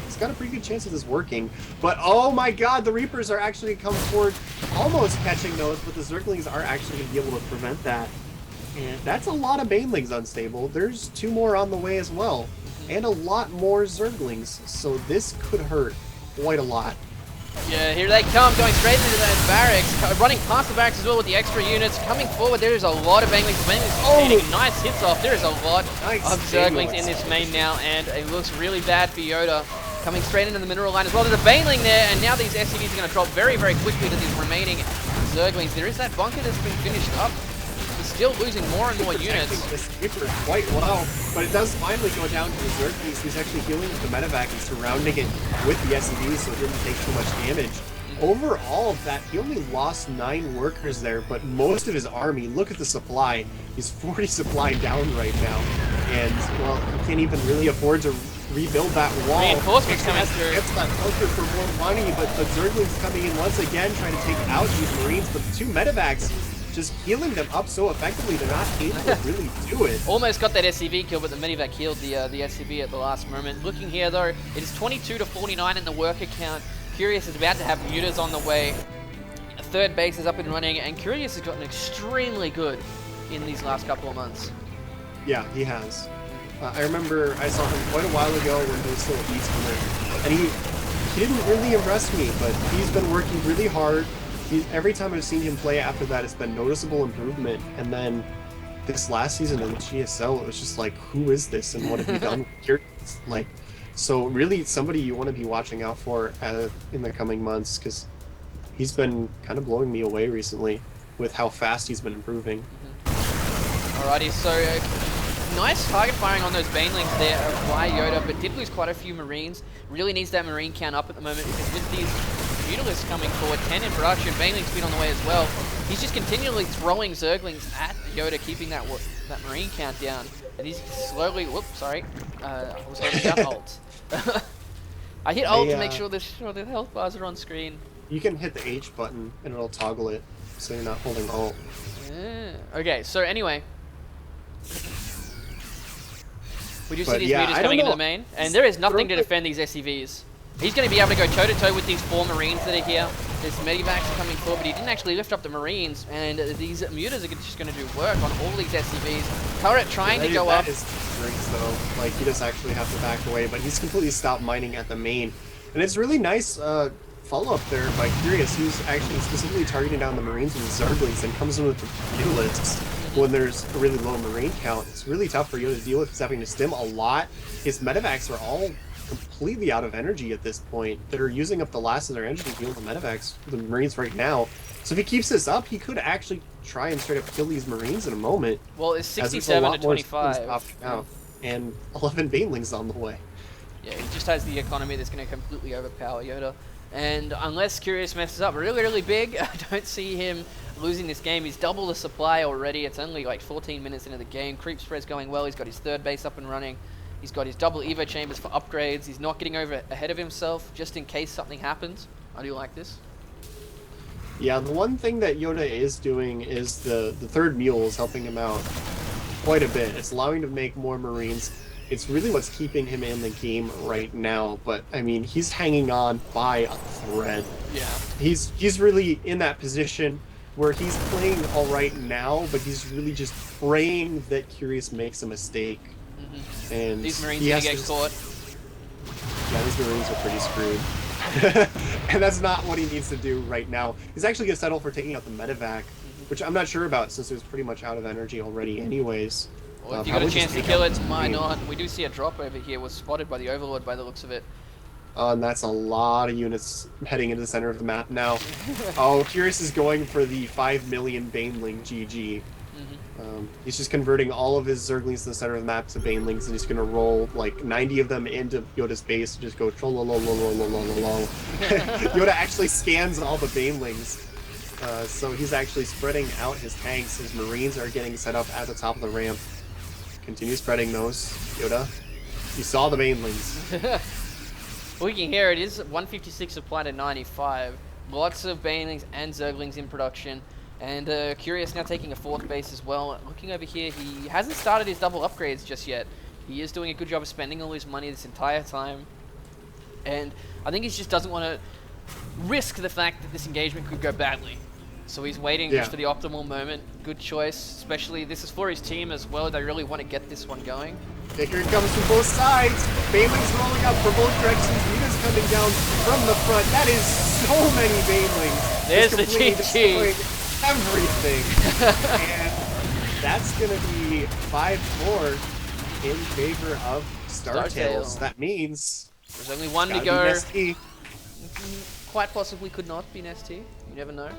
he's got a pretty good chance of this working. But, oh my god, the Reapers are actually going to come forward, almost catching those, but the Zerglings are actually going to be able to prevent that. And that's a lot of Banelings unstable. There's 2 more on the way as well. And a lot more Zerglings. So this could hurt quite a lot. Yeah, here they come, going straight into those barracks, running past the barracks as well with the extra units. Coming forward, there is a lot of banglings. Getting nice hits off. There is a lot of zerglings in this main now, and it looks really bad for Yoda. Coming straight into the mineral line as well. There's a baneling there, and now these SCVs are going to drop very, very quickly to these remaining zerglings. There is that bunker that's been finished up. Still losing more and more units. The skipper quite well, but it does finally go down to the Zerglings. He's actually healing with the medevac and surrounding it with the SCVs so it didn't take too much damage. Overall, that he only lost 9 workers there, but most of his army, look at the supply. He's 40 supply down right now, and well, he can't even really afford to rebuild that wall. Reinforcements coming through. Gets that bunker for more money, but the Zerglings coming in once again, trying to take out these Marines, but the 2 medevacs just healing them up so effectively, they're not able to really do it. Almost got that SCV kill, but the medevac killed the SCV at the last moment. Looking here though, it is 22 to 49 in the worker count. Curious is about to have mutas on the way. A 3rd base is up and running, and Curious has gotten extremely good in these last couple of months. Yeah, he has. I remember I saw him quite a while ago when he was still a Beastmaster, and he didn't really impress me, but he's been working really hard. Every time I've seen him play after that, it's been noticeable improvement. And then this last season in the GSL, it was just like, who is this and what have you done? Like, so really somebody you want to be watching out for in the coming months, because he's been kind of blowing me away recently with how fast he's been improving. Alrighty, so nice target firing on those banelings there by Yoda, but did lose quite a few Marines. Really needs that Marine count up at the moment, because with these Mutalisks coming forward, 10 in production, Baneling's been on the way as well. He's just continually throwing Zerglings at Yoda, keeping that Marine count down. And he's slowly, whoops, sorry, I was holding down Alt. I hit Alt to make sure the health bars are on screen. You can hit the H button and it'll toggle it, so you're not holding Alt. Yeah. Okay, so anyway. We do see these mutas coming into the main, and there is nothing to defend these SCVs. He's going to be able to go toe-to-toe with these 4 Marines that are here. There's medevacs coming forward, but he didn't actually lift up the Marines, and these mutas are just going to do work on all these SCVs. Turret trying to go up. That is Marines though, like he does actually have to back away, but he's completely stopped mining at the main. And it's really nice follow-up there by Curious. He's actually specifically targeting down the Marines and the Zerglings and comes in with the Mutalisks when there's a really low Marine count. It's really tough for Yoda to deal with. He's having to stim a lot. His medevacs are all completely out of energy at this point. They're using up the last of their energy to heal the medevacs, the Marines right now. So if he keeps this up, he could actually try and straight up kill these Marines in a moment. Well, it's 67 to 25. And 11 banelings on the way. Yeah, he just has the economy that's going to completely overpower Yoda. And unless Curious messes up really, really big, I don't see him losing this game. He's double the supply already. It's only like 14 minutes into the game. Creep spread's going well. He's got his 3rd base up and running. He's got his double Evo chambers for upgrades. He's not getting over ahead of himself just in case something happens. I do like this. Yeah, the one thing that Yoda is doing is the 3rd mule is helping him out quite a bit. It's allowing him to make more Marines. It's really what's keeping him in the game right now, but I mean, he's hanging on by a thread. Yeah. He's really in that position where he's playing all right now, but he's really just praying that Curious makes a mistake. And these Marines are going to get caught. Yeah, these Marines are pretty screwed. And that's not what he needs to do right now. He's actually going to settle for taking out the medevac, which I'm not sure about since it was pretty much out of energy already anyways. Well, if you got a chance to kill it, why not? We do see a drop over here. Was spotted by the Overlord by the looks of it. And that's a lot of units heading into the center of the map now. Oh, Curious is going for the 5 million Baneling GG. He's just converting all of his Zerglings to the center of the map to Banelings, and he's going to roll like 90 of them into Yoda's base and just go troll-lo-lo-lo-lo-lo-lo-lo. Yoda actually scans all the Banelings. So he's actually spreading out his tanks. His Marines are getting set up at the top of the ramp. Continue spreading those, Yoda. You saw the Banelings. Looking here, it is 156 supply to 95. Lots of Banelings and Zerglings in production. And Curious now taking a 4th base as well. Looking over here, he hasn't started his double upgrades just yet. He is doing a good job of spending all his money this entire time. And I think he just doesn't want to risk the fact that this engagement could go badly. So he's waiting just for the optimal moment. Good choice, especially this is for his team as well. They really want to get this one going. Here it comes from both sides. Banelings rolling up for both directions. Muta's coming down from the front. That is so many banelings. There's the Just completely GG. destroying everything. And that's going to be 5-4 in favor of Startale. Startale. That means There's only one to gotta go. be Nesty. Quite possibly could not be Nesty. You never know.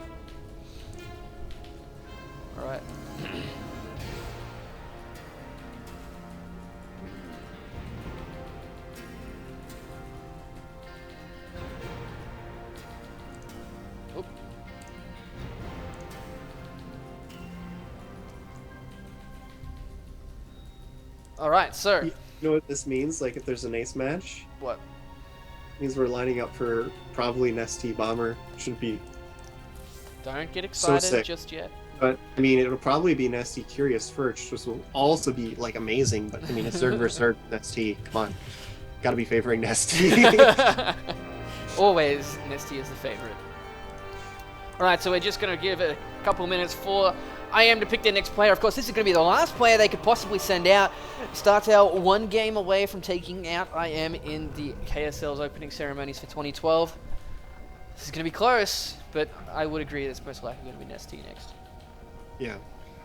Alright. Oop. Alright, so. You know what this means? Like, if there's an ace match, What? it means we're lining up for probably Nesty Bomber. Should be. Don't get So excited sick. just yet. But, I mean, it'll probably be Nesty Curious first, which will also be, like, amazing. But, I mean, it's third versus third Nesty. Come on. Gotta be favoring Nesty. Always, Nesty is the favorite. Alright, so we're just going to give it a couple minutes for IM to pick their next player. Of course, this is going to be the last player they could possibly send out. Startale one game away from taking out IM in the KSL's opening ceremonies for 2012. This is going to be close, but I would agree that it's most likely going to be Nesty next. Yeah.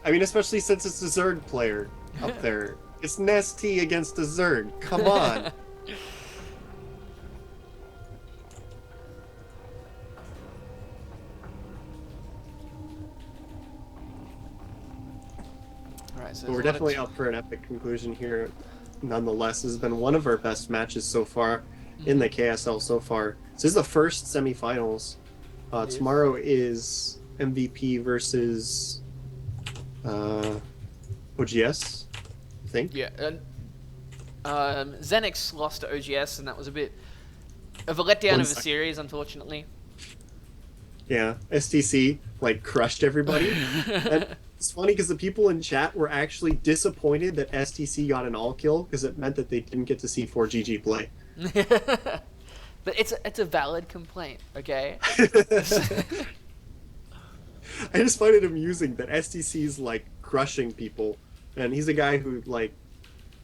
I mean, especially since it's a Zerg player up there. It's Nesty against a Zerg. Come on. Alright, so But we're definitely up for an epic conclusion here. Nonetheless, this has been one of our best matches so far in the KSL so far. This is the first semifinals. Tomorrow is MVP versus OGS, I think. Yeah, Xenix lost to OGS, and that was a bit of a letdown of the series, unfortunately. Yeah, STC like crushed everybody. And it's funny because the people in chat were actually disappointed that STC got an all kill because it meant that they didn't get to see 4GG play. But it's a valid complaint, okay? I just find it amusing that STC's like crushing people, and he's a guy who like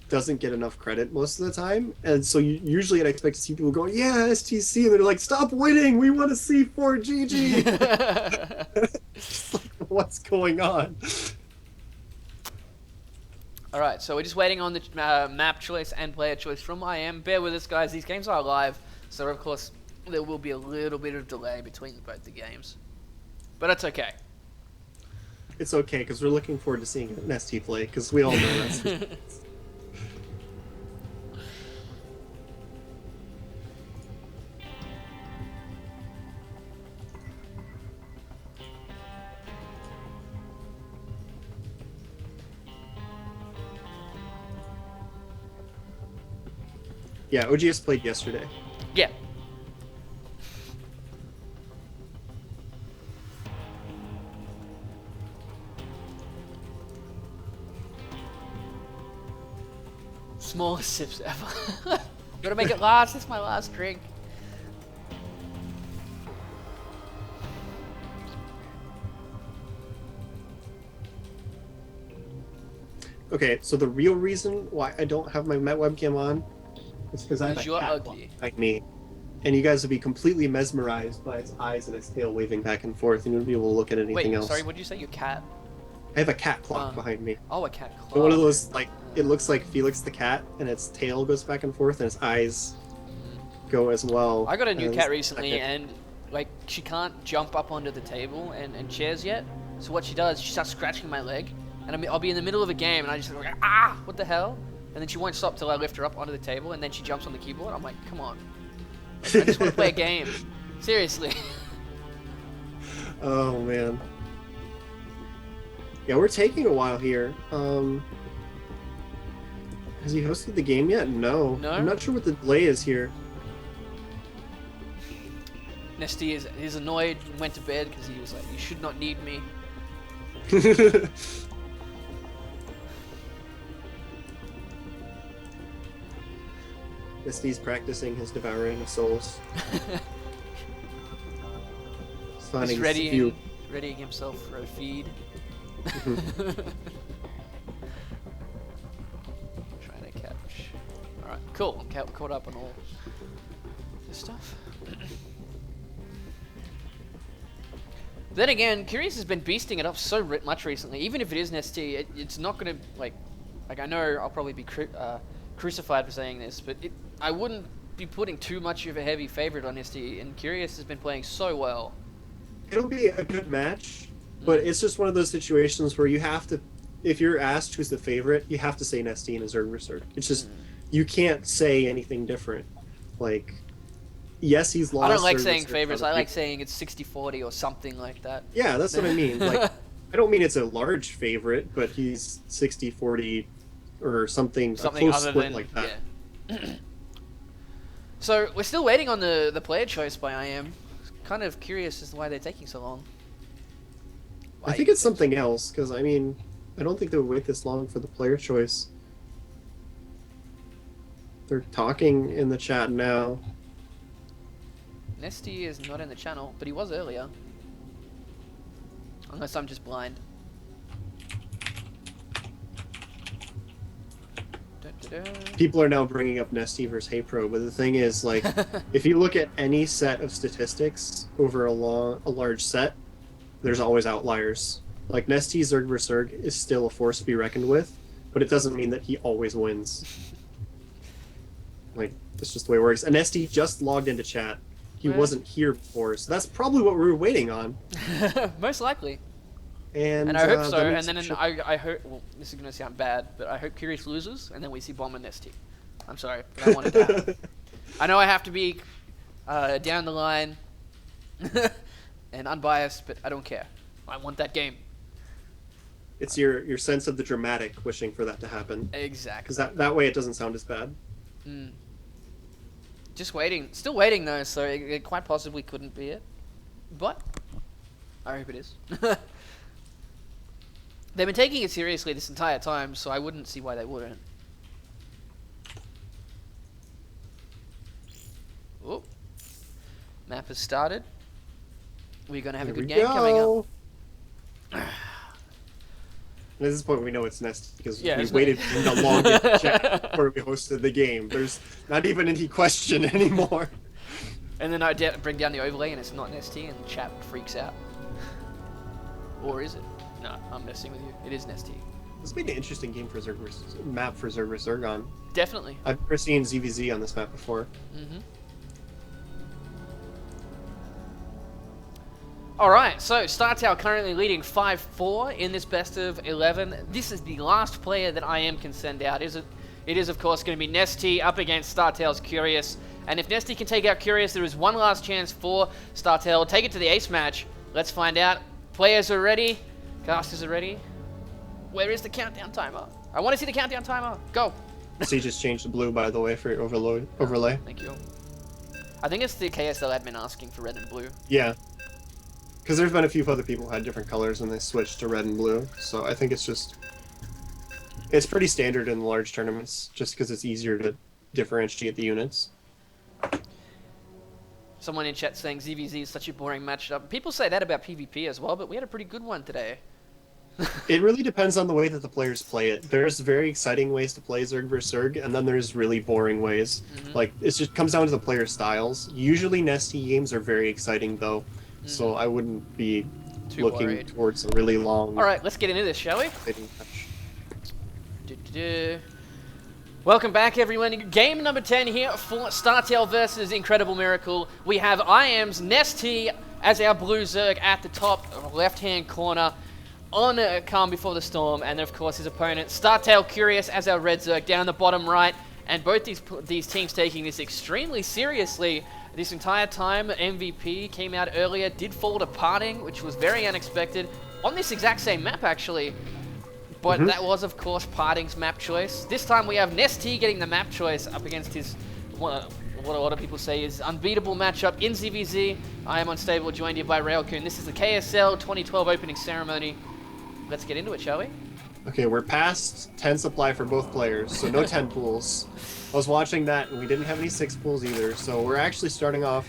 doesn't get enough credit most of the time, and so usually I'd expect to see people going, "Yeah, STC," and they're like, "Stop winning! We want to see 4GG." Just like, what's going on? All right, so we're just waiting on the map choice and player choice from IM. Bear with us, guys. These games are live, so of course there will be a little bit of delay between both the games, but it's okay. It's okay because we're looking forward to seeing Nesty play because we all know that's. Yeah, OGS played yesterday. Yeah. Smallest sips ever. Gotta make it last. This is my last drink. Okay, so the real reason why I don't have my webcam on is because I have a You're cat ugly. behind me, and you guys would be completely mesmerized by its eyes and its tail waving back and forth, and you wouldn't be able to look at anything Wait, else. sorry, what did you say? Your cat? I have a cat clock behind me. Oh, a cat clock. One of those, like, it looks like Felix the cat, and its tail goes back and forth, and its eyes go as well. I got a new And cat it's- recently, and like she can't jump up onto the table and chairs yet. So what she does, she starts scratching my leg, and I'll be in the middle of a game, and I just like, ah, what the hell? And then she won't stop till I lift her up onto the table, and then she jumps on the keyboard. I'm like, come on, I just want to play a game. Seriously. Oh man. Yeah, we're taking a while here. Has he hosted the game yet? No. No? I'm not sure what the delay is here. Nesty is annoyed and went to bed because he was like, you should not need me. Misty's practicing his devouring of souls. He's finding He's his few. readying himself for a feed. Mhm. Trying to catch. Alright, cool. Caught up on all. Good stuff. Then again, Curious has been beasting it up so much recently. Even if it is Nesty, it's not going to, like I know I'll probably be crucified for saying this, but I wouldn't be putting too much of a heavy favorite on Nesty, and Curious has been playing so well. It'll be a good match, but it's just one of those situations where you have to, if you're asked who's the favorite, you have to say Nesty and Zerg Berserk. It's just, you can't say anything different. Like, yes, he's lost. I don't like saying favorites. I like saying it's 60-40 or something like that. Yeah, that's what I mean. Like, I don't mean it's a large favorite, but he's 60-40 or something a close other split than like that. Yeah. So we're still waiting on the player choice by IM. Kind of curious as to why they're taking so long. I think it's something else, because I mean, I don't think they would wait this long for the player choice. They're talking in the chat now. Nesty is not in the channel, but he was earlier. Unless I'm just blind. People are now bringing up Nesty versus HeyPro, but the thing is, like, if you look at any set of statistics over a large set, there's always outliers. Like, Nesty Zerg Berserk is still a force to be reckoned with, but it doesn't mean that he always wins. Like, that's just the way it works. And Nesty just logged into chat. He wasn't here before, so that's probably what we were waiting on. Most likely. And I hope so. And then I hope. Well, this is gonna sound bad, but I hope Curious loses, and then we see Bomb and Nesty. I'm sorry, but I wanted that. I know I have to be down the line and unbiased, but I don't care. I want that game. It's your sense of the dramatic wishing for that to happen. Exactly. Because that way it doesn't sound as bad. Mm. Just waiting. Still waiting though, so it quite possibly couldn't be it. But I hope it is. They've been taking it seriously this entire time, so I wouldn't see why they wouldn't. Oh. Map has started. We're going to have a good game coming up. At this point, we know it's Nesty because we it's waited for the longest chat before we hosted the game. There's not even any question anymore. And then I bring down the overlay and it's not Nesty and the chat freaks out. Or is it? No, I'm messing with you. It is Nesty. This would be an interesting game for map for Zerg vs. Zerg. Definitely. I've never seen ZVZ on this map before. Mm-hmm. Alright, so Startale currently leading 5-4 in this best of 11. This is the last player that IM can send out. It is, of course, going to be Nesty up against Startale's Curious. And if Nesty can take out Curious, there is one last chance for Startale. Take it to the ace match. Let's find out. Players are ready. Casters are ready. Where is the countdown timer? I want to see the countdown timer. Go. So you just changed the blue, by the way, for your overlay. Thank you. I think it's the KSL admin asking for red and blue. Yeah. Because there's been a few other people who had different colors and they switched to red and blue. So I think it's pretty standard in large tournaments, just because it's easier to differentiate the units. Someone in chat saying ZVZ is such a boring matchup. People say that about PvP as well, but we had a pretty good one today. It really depends on the way that the players play it. There's very exciting ways to play Zerg vs. Zerg, and then there's really boring ways. Like, it just comes down to the player styles. Usually Nesty games are very exciting, though, so I wouldn't be looking worried towards a really long... Alright, let's get into this, shall we? Welcome back, everyone. Game number 10 here for Startale versus Incredible Miracle. We have IM's Nesty as our blue Zerg at the top left-hand corner on Calm Before the Storm, and then, of course, his opponent, Startale Curious, as our red Zerg down the bottom right. And both these teams taking this extremely seriously this entire time. MVP came out earlier, did fall to Parting, which was very unexpected, on this exact same map, actually. But that was, of course, Parting's map choice. This time we have Nesty getting the map choice up against his, what a lot of people say is unbeatable matchup in ZVZ. I am Unstable, joined here by Railcoon. This is the KSL 2012 opening ceremony. Let's get into it, shall we? Okay, we're past 10 supply for both players, so no 10 pools. I was watching that, and we didn't have any 6 pools either, so we're actually starting off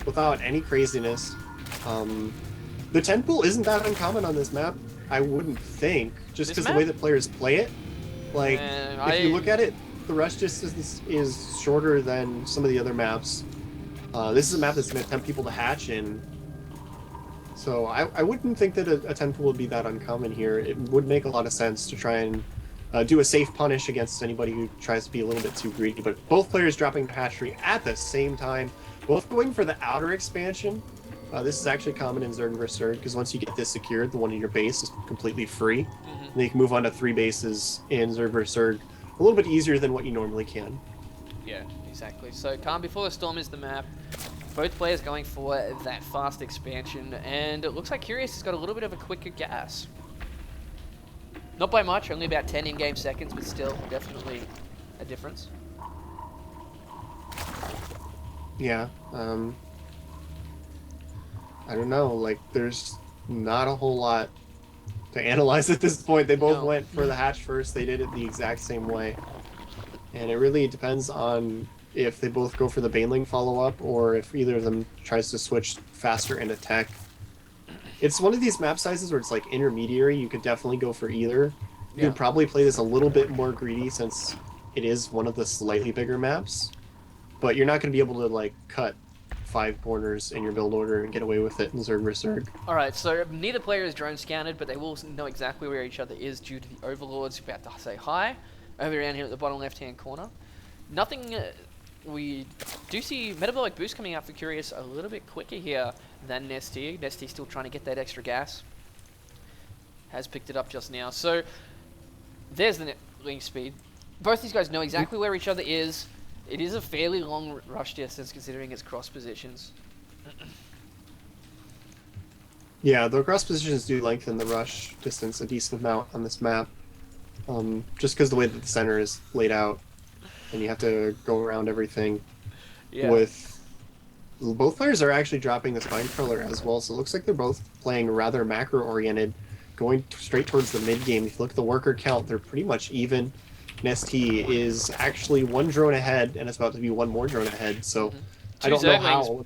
without any craziness. The 10 pool isn't that uncommon on this map, I wouldn't think, just because the way that players play it. Like, if you look at it, the rush distance is shorter than some of the other maps. This is a map that's going to tempt people to hatch in. So I wouldn't think that a 10 pool would be that uncommon here. It would make a lot of sense to try and do a safe punish against anybody who tries to be a little bit too greedy. But both players dropping the hatchery at the same time, both going for the outer expansion. This is actually common in Zerg vs. Zerg, because once you get this secured, the one in your base is completely free. Mm-hmm. And then you can move on to 3 bases in Zerg vs. Zerg a little bit easier than what you normally can. Yeah, exactly. So Calm Before the Storm is the map. Both players going for that fast expansion, and it looks like Curious has got a little bit of a quicker gas. Not by much, only about 10 in-game seconds, but still definitely a difference. Yeah, I don't know, like, there's not a whole lot to analyze at this point. They both went for the hatch first, they did it the exact same way. And it really depends on if they both go for the Baneling follow-up, or if either of them tries to switch faster and attack. It's one of these map sizes where it's like intermediary, you could definitely go for either. You could probably play this a little bit more greedy since it is one of the slightly bigger maps, but you're not going to be able to like cut 5 corners in your build order and get away with it in Zerg vs. Zerg. Alright, so neither player is drone scouted, but they will know exactly where each other is due to the Overlords about to say hi. Over around here at the bottom left-hand corner. Nothing... we do see Metabolic Boost coming out for Curious a little bit quicker here than Nesty. Nesty still trying to get that extra gas. Has picked it up just now. So, there's the link speed. Both these guys know exactly where each other is. It is a fairly long rush distance considering its cross positions. Yeah, the cross positions do lengthen the rush distance a decent amount on this map. Just because the way that the center is laid out, and you have to go around everything. Yeah. With both players are actually dropping the spine crawler as well, so it looks like they're both playing rather macro oriented, going straight towards the mid game. If you look at the worker count, they're pretty much even. Nesty is actually 1 drone ahead, and it's about to be 1 more drone ahead. So I don't know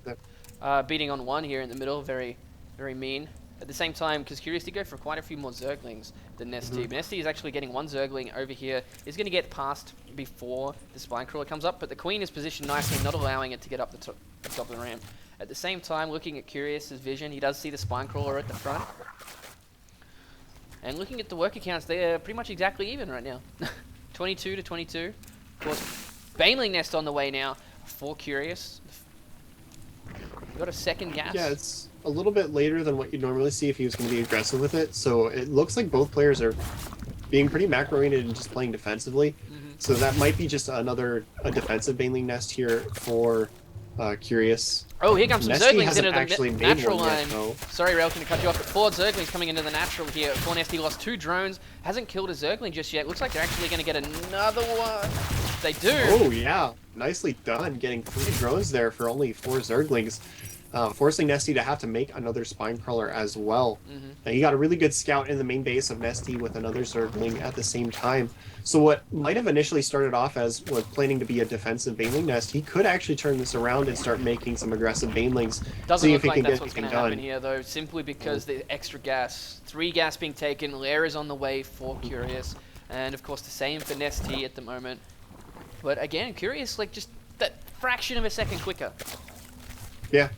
how. Beating on 1 here in the middle, very, very mean. At the same time, because Curious did go for quite a few more Zerglings than Nesty. Nesty is actually getting 1 Zergling over here. He's going to get past before the Spine Crawler comes up, but the Queen is positioned nicely, not allowing it to get up the top of the ramp. At the same time, looking at Curious's vision, he does see the Spine Crawler at the front. And looking at the worker counts, they're pretty much exactly even right now. 22 to 22. Of course, Baneling Nest on the way now for Curious. We've got a second gas. Yeah, it's a little bit later than what you'd normally see if he was going to be aggressive with it. So it looks like both players are being pretty macro-oriented and just playing defensively. So that might be just a defensive Baneling Nest here for Curious. Oh, here comes some Nesty Zerglings into actually the made natural one line. yet, Sorry, Rail, can cut you off, but 4 Zerglings coming into the natural here. For Nesty lost 2 drones, hasn't killed a Zergling just yet. Looks like they're actually going to get another one. They do. Oh, yeah. Nicely done, getting 3 drones there for only 4 Zerglings. Forcing Nesty to have to make another Spine Crawler as well. And he got a really good scout in the main base of Nesty with another Zergling at the same time. So what might have initially started off as was planning to be a defensive Baneling Nest, he could actually turn this around and start making some aggressive Banelings. Doesn't see look if he like can that's get what's going anything to happen done. here, though, simply because the extra gas. 3 gas being taken, Lair is on the way for Curious, and of course the same for Nesty at the moment. But again, Curious, like, just that fraction of a second quicker. Yeah.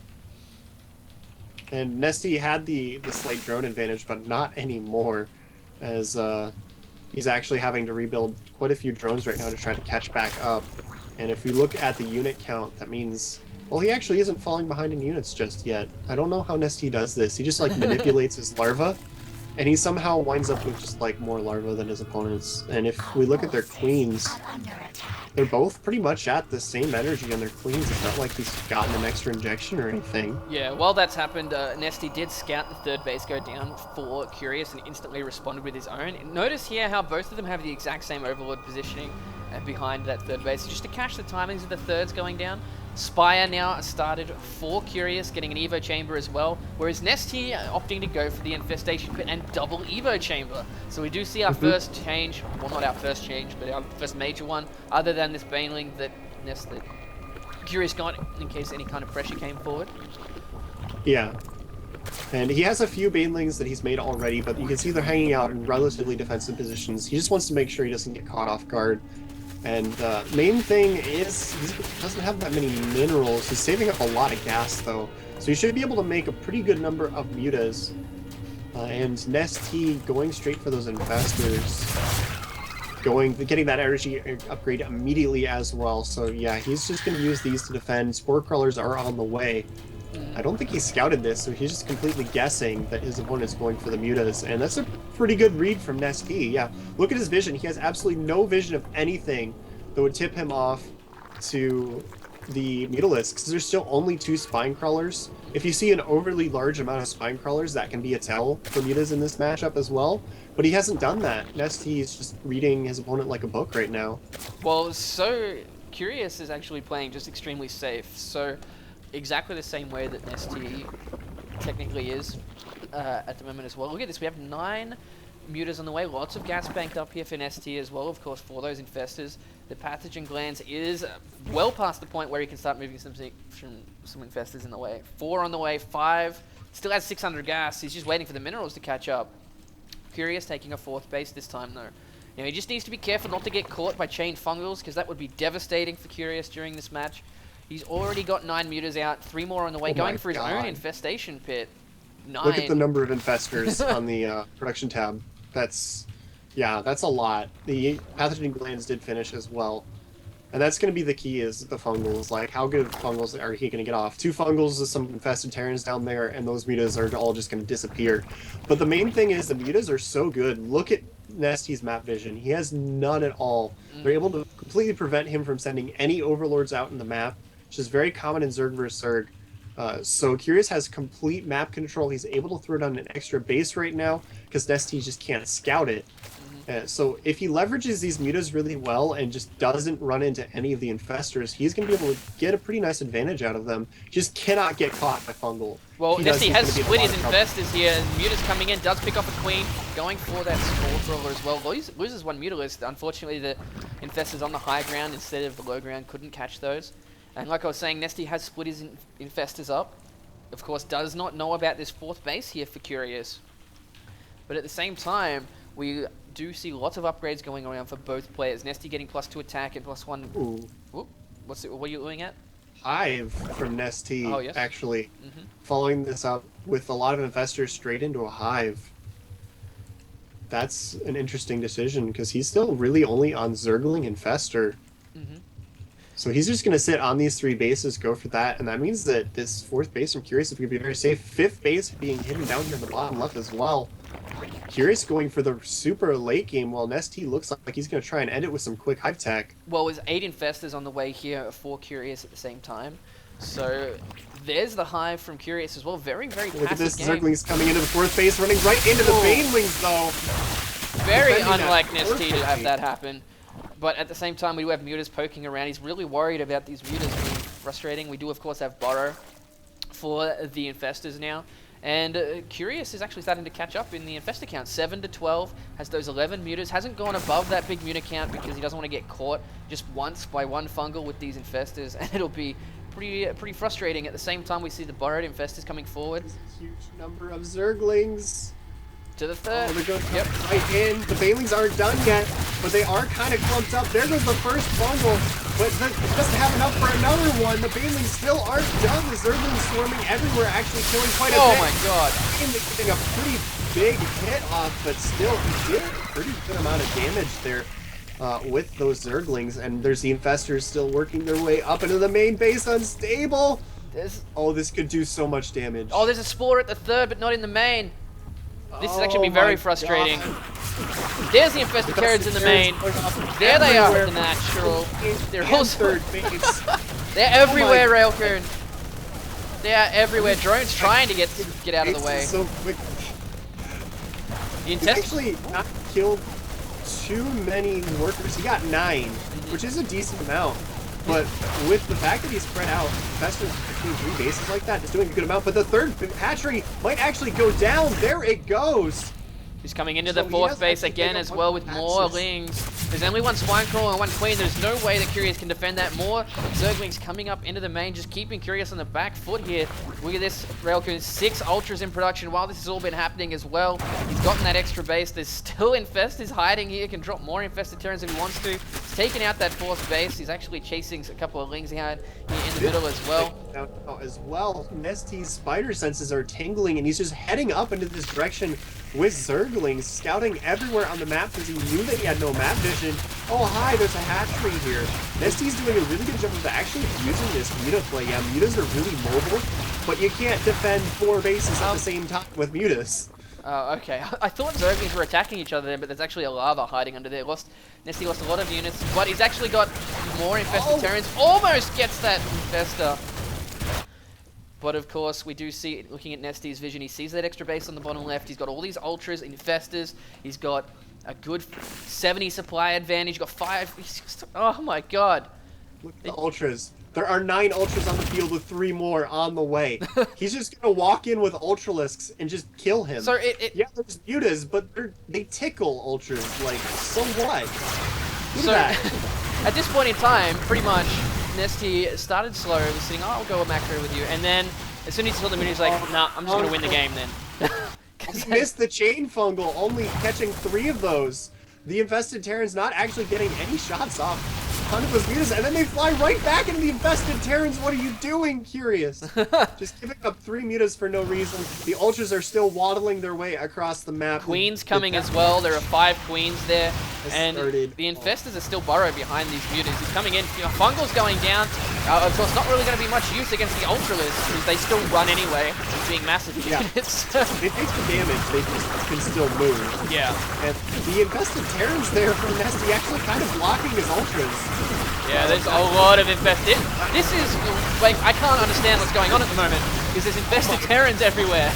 And Nesty had the slight drone advantage, but not anymore, as he's actually having to rebuild quite a few drones right now to try to catch back up. And if we look at the unit count, that means, well, he actually isn't falling behind in units just yet. I don't know how Nesty does this. He just like manipulates his larva, and he somehow winds up with just like more larva than his opponents. And if we look at their queens, they're both pretty much at the same energy on their queens. It's not like he's gotten an extra injection or anything. Yeah, while that's happened, Nesty did scout the 3rd base go down for Curious and instantly responded with his own. Notice here how both of them have the exact same Overlord positioning behind that 3rd base, just to catch the timings of the 3rds going down. Spire now started for Curious, getting an Evo Chamber as well, whereas Nesty opting to go for the Infestation Pit and double Evo Chamber. So we do see our first change, well, not our first change, but our first major one, other than this Baneling that Curious got in case any kind of pressure came forward. Yeah. And he has a few Banelings that he's made already, but you can see they're hanging out in relatively defensive positions. He just wants to make sure he doesn't get caught off guard. And main thing is he doesn't have that many minerals. He's saving up a lot of gas though, so he should be able to make a pretty good number of mutas. And Nesty going straight for those investors, getting that energy upgrade immediately as well. So yeah, he's just going to use these to defend. Spore crawlers are on the way. I don't think he scouted this, so he's just completely guessing that his opponent's going for the mutas, and that's a pretty good read from Nesty. Yeah, look at his vision. He has absolutely no vision of anything that would tip him off to the Mutalisks, because there's still only 2 spine crawlers. If you see an overly large amount of spine crawlers, that can be a tell for mutas in this matchup as well. But he hasn't done that. Nesty is just reading his opponent like a book right now. Well, so Curious is actually playing just extremely safe. So exactly the same way that Nesty technically is at the moment as well. Look at this. We have 9 mutas on the way. Lots of gas banked up here for Nesty as well, of course, for those infestors. The pathogen glands is well past the point where he can start moving some infestors in the way. 4 on the way, 5. Still has 600 gas. He's just waiting for the minerals to catch up. Curious taking a 4th base this time, though. You know, he just needs to be careful not to get caught by chained fungals, because that would be devastating for Curious during this match. He's already got 9 mutas out, 3 more on the way, going for his own infestation pit. 9. Look at the number of infestors on the production tab. Yeah, that's a lot. The pathogen glands did finish as well. And that's going to be the key, is the fungals. Like, how good fungals are he going to get off? 2 fungals with some infested Terrans down there, and those mutas are all just going to disappear. But the main thing is the mutas are so good. Look at Nesty's map vision. He has none at all. They're able to completely prevent him from sending any overlords out in the map, which is very common in Zerg vs. Zerg. So Curious has complete map control. He's able to throw down an extra base right now, because Nesty just can't scout it. So if he leverages these mutas really well and just doesn't run into any of the infestors, he's going to be able to get a pretty nice advantage out of them. He just cannot get caught by fungal. Well, Nesty has split his infestors here, and mutas coming in, does pick up a queen, going for that spore crawler as well. Loses 1 mutalist. Unfortunately, the infestors on the high ground instead of the low ground couldn't catch those. And like I was saying, Nesty has split his infestors up. Of course, does not know about this 4th base here for Curious. But at the same time, we do see lots of upgrades going around for both players. Nesty getting +2 attack and +1. Ooh. Whoop. What are you looking at? Hive from Nesty, yes. actually. Following this up with a lot of infestors straight into a hive. That's an interesting decision, because he's still really only on Zergling Infestor. So he's just going to sit on these 3 bases, go for that, and that means that this 4th base from Curious is going to be very safe. 5th base being hidden down here in the bottom left as well. Curious going for the super late game, while Nesty looks like he's going to try and end it with some quick hive tech. Well, there's 8 infestors on the way here for Curious at the same time. So there's the hive from Curious as well. Very, very passive Look at this, game. Zergling's coming into the 4th base, running right into the Banelings though. Very unlike Nesty to have that happen. But at the same time, we do have mutas poking around. He's really worried about these mutas being frustrating. We do, of course, have Burrow for the infestors now. And Curious is actually starting to catch up in the infestor count. 7 to 12, has those 11 mutas. Hasn't gone above that big muta count because he doesn't want to get caught just once by 1 fungal with these infestors. And it'll be pretty frustrating. At the same time, we see the burrowed infestors coming forward. A huge number of Zerglings. To the 3rd. Oh, they're going right in. The Banelings aren't done yet, but they are kind of clumped up. There goes the first fungal, but it doesn't have enough for another one. The Banelings still aren't done. The Zerglings swarming everywhere, actually killing quite a bit. Oh my god. Banelings getting a pretty big hit off, but still, he did a pretty good amount of damage there with those Zerglings. And there's the Infestors still working their way up into the main base, unstable. Oh, this could do so much damage. Oh, there's a Spore at the 3rd, but not in the main. This is actually be very frustrating. There's the infested Terrans in the main. There they are at the natural. They're also 3rd base. They're everywhere, Railcoon. They are everywhere. Drone's trying to get out of the way. So quick. He's actually not killed too many workers. He got 9, which is a decent amount. But with the fact that he's spread out, Festers between 3 bases like that is doing a good amount. But the 3rd hatchery might actually go down. There it goes. He's coming into the 4th base again as well with more Lings. There's only 1 Swine Crawler and 1 Queen. There's no way that Curious can defend that. More Zerglings coming up into the main, just keeping Curious on the back foot here. Look at this, Railcoon, 6 Ultras in production while this has all been happening as well. He's gotten that extra base. There's still Infestors hiding here. Can drop more Infested Terrans if he wants to. He's taken out that fourth base. He's actually chasing a couple of lings out here in the middle as well. As well, Nesty's spider senses are tingling, and he's just heading up into this direction with Zerglings, scouting everywhere on the map because he knew that he had no map vision. Oh, hi, there's a hatchery here. Nesty's doing a really good job of actually using this Muta play. Yeah, Mutas are really mobile, but you can't defend 4 bases at the same time with Mutas. Okay. I thought Zerglings were attacking each other there, but there's actually a lava hiding under there. Nesty lost a lot of units, but he's actually got more infested Terrans. Almost gets that infester. But of course, we do see, looking at Nesty's vision, he sees that extra base on the bottom left. He's got all these ultras, infestors. He's got a good 70 supply advantage. He's got 5. Oh my god. Look at the ultras. There are 9 ultras on the field with 3 more on the way. He's just gonna walk in with ultralisks and just kill him. So yeah, there's mutas, but they tickle ultras. Like, so what? Look at that. At this point in time, pretty much, Nesty started slow, was sitting, oh, I'll go a macro with you, and then as soon as he saw the mini, he's like, nah, I'm just gonna win the game then. He missed the chain fungal, only catching 3 of those. The infested Terrans not actually getting any shots off onto those mutas, and then they fly right back into the infested Terrans. What are you doing, Curious? Just giving up 3 mutas for no reason. The ultras are still waddling their way across the map. Queens coming as well. There are 5 queens there, and the infestors are still burrowed behind these mutas. He's coming in. You know, Fungal's going down. Of course, not really going to be much use against the ultralists because they still run anyway, being massive units. They take the damage. They just can still move. Yeah. And the infested Terrans there from Nesty actually kind of blocking his ultras. Yeah, there's a lot of infested. This is, like, I can't understand what's going on at the moment, because there's infested Terrans everywhere.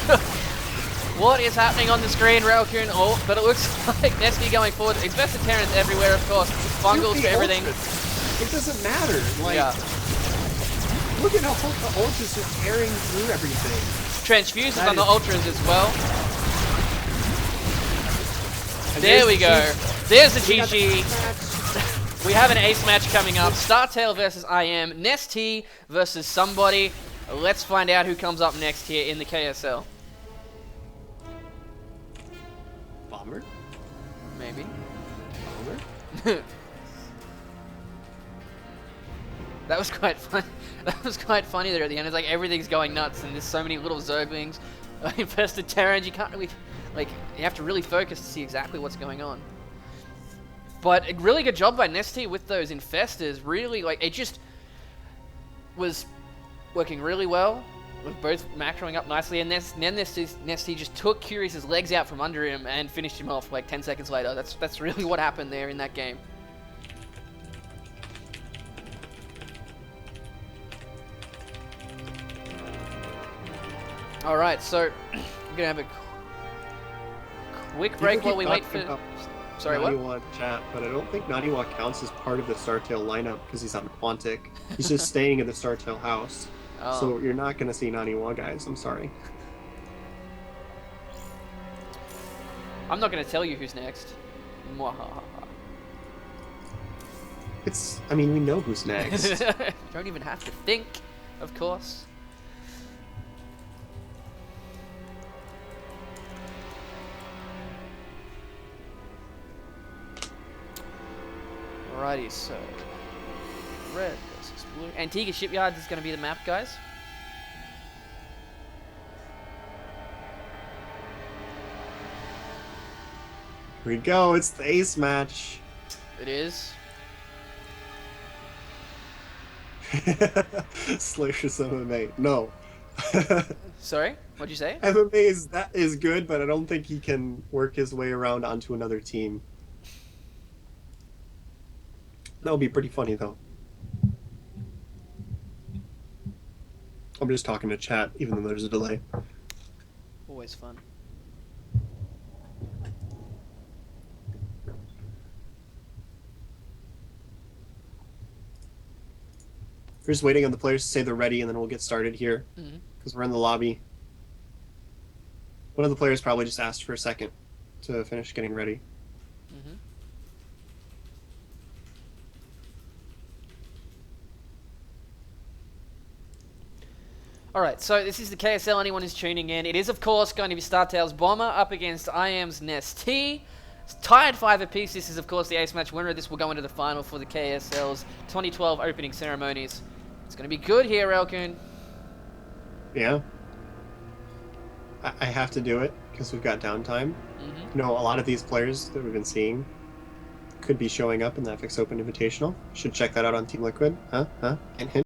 What is happening on the screen, Railkun? Oh, but it looks like Nesty going forward. Infested Terrans everywhere, of course. Fungals for everything. It doesn't matter. Like, look at how the ultras are tearing through everything. Transfuses on the ultras as well. There we go. There's the GG. We have an ace match coming up. Startale versus IM. Nesty versus somebody. Let's find out who comes up next here in the KSL. Bomber? Maybe. Bomber? That was quite fun. That was quite funny there at the end. It's like everything's going nuts and there's so many little Zerglings. Infested Terrans. You can't really, like, you have to really focus to see exactly what's going on. But a really good job by Nesty with those infestors. Really, like, it just was working really well with both macroing up nicely. And then Nesty just took Curious's legs out from under him and finished him off like 10 seconds later. That's really what happened there in that game. All right, so we're gonna have a quick break while we wait for. Sorry, what? Naniwa chat, but I don't think Naniwa counts as part of the Startale lineup because he's on Quantic. He's just staying in the Startale house. Oh. So you're not going to see Naniwa, guys. I'm sorry. I'm not going to tell you who's next. I mean, we know who's next. Don't even have to think, of course. Alrighty, so red versus blue. Antigua Shipyards is going to be the map, guys. Here we go. It's the ace match. It is. Slasher's MMA. No. Sorry? What'd you say? MMA is good, but I don't think he can work his way around onto another team. That would be pretty funny, though. I'm just talking to chat, even though there's a delay. Always fun. We're just waiting on the players to say they're ready, and then we'll get started here. Because we're in the lobby. One of the players probably just asked for a second to finish getting ready. Alright, so this is the KSL, anyone who's tuning in. It is, of course, going to be Startale's Bomber up against IM's Nesty. It's tied 5 apiece. This is, of course, the ace match winner. This will go into the final for the KSL's 2012 opening ceremonies. It's going to be good here, Elkun. Yeah. I have to do it because we've got downtime. Mm-hmm. You know, a lot of these players that we've been seeing could be showing up in that Fix Open Invitational. Should check that out on Team Liquid. Hint, hint.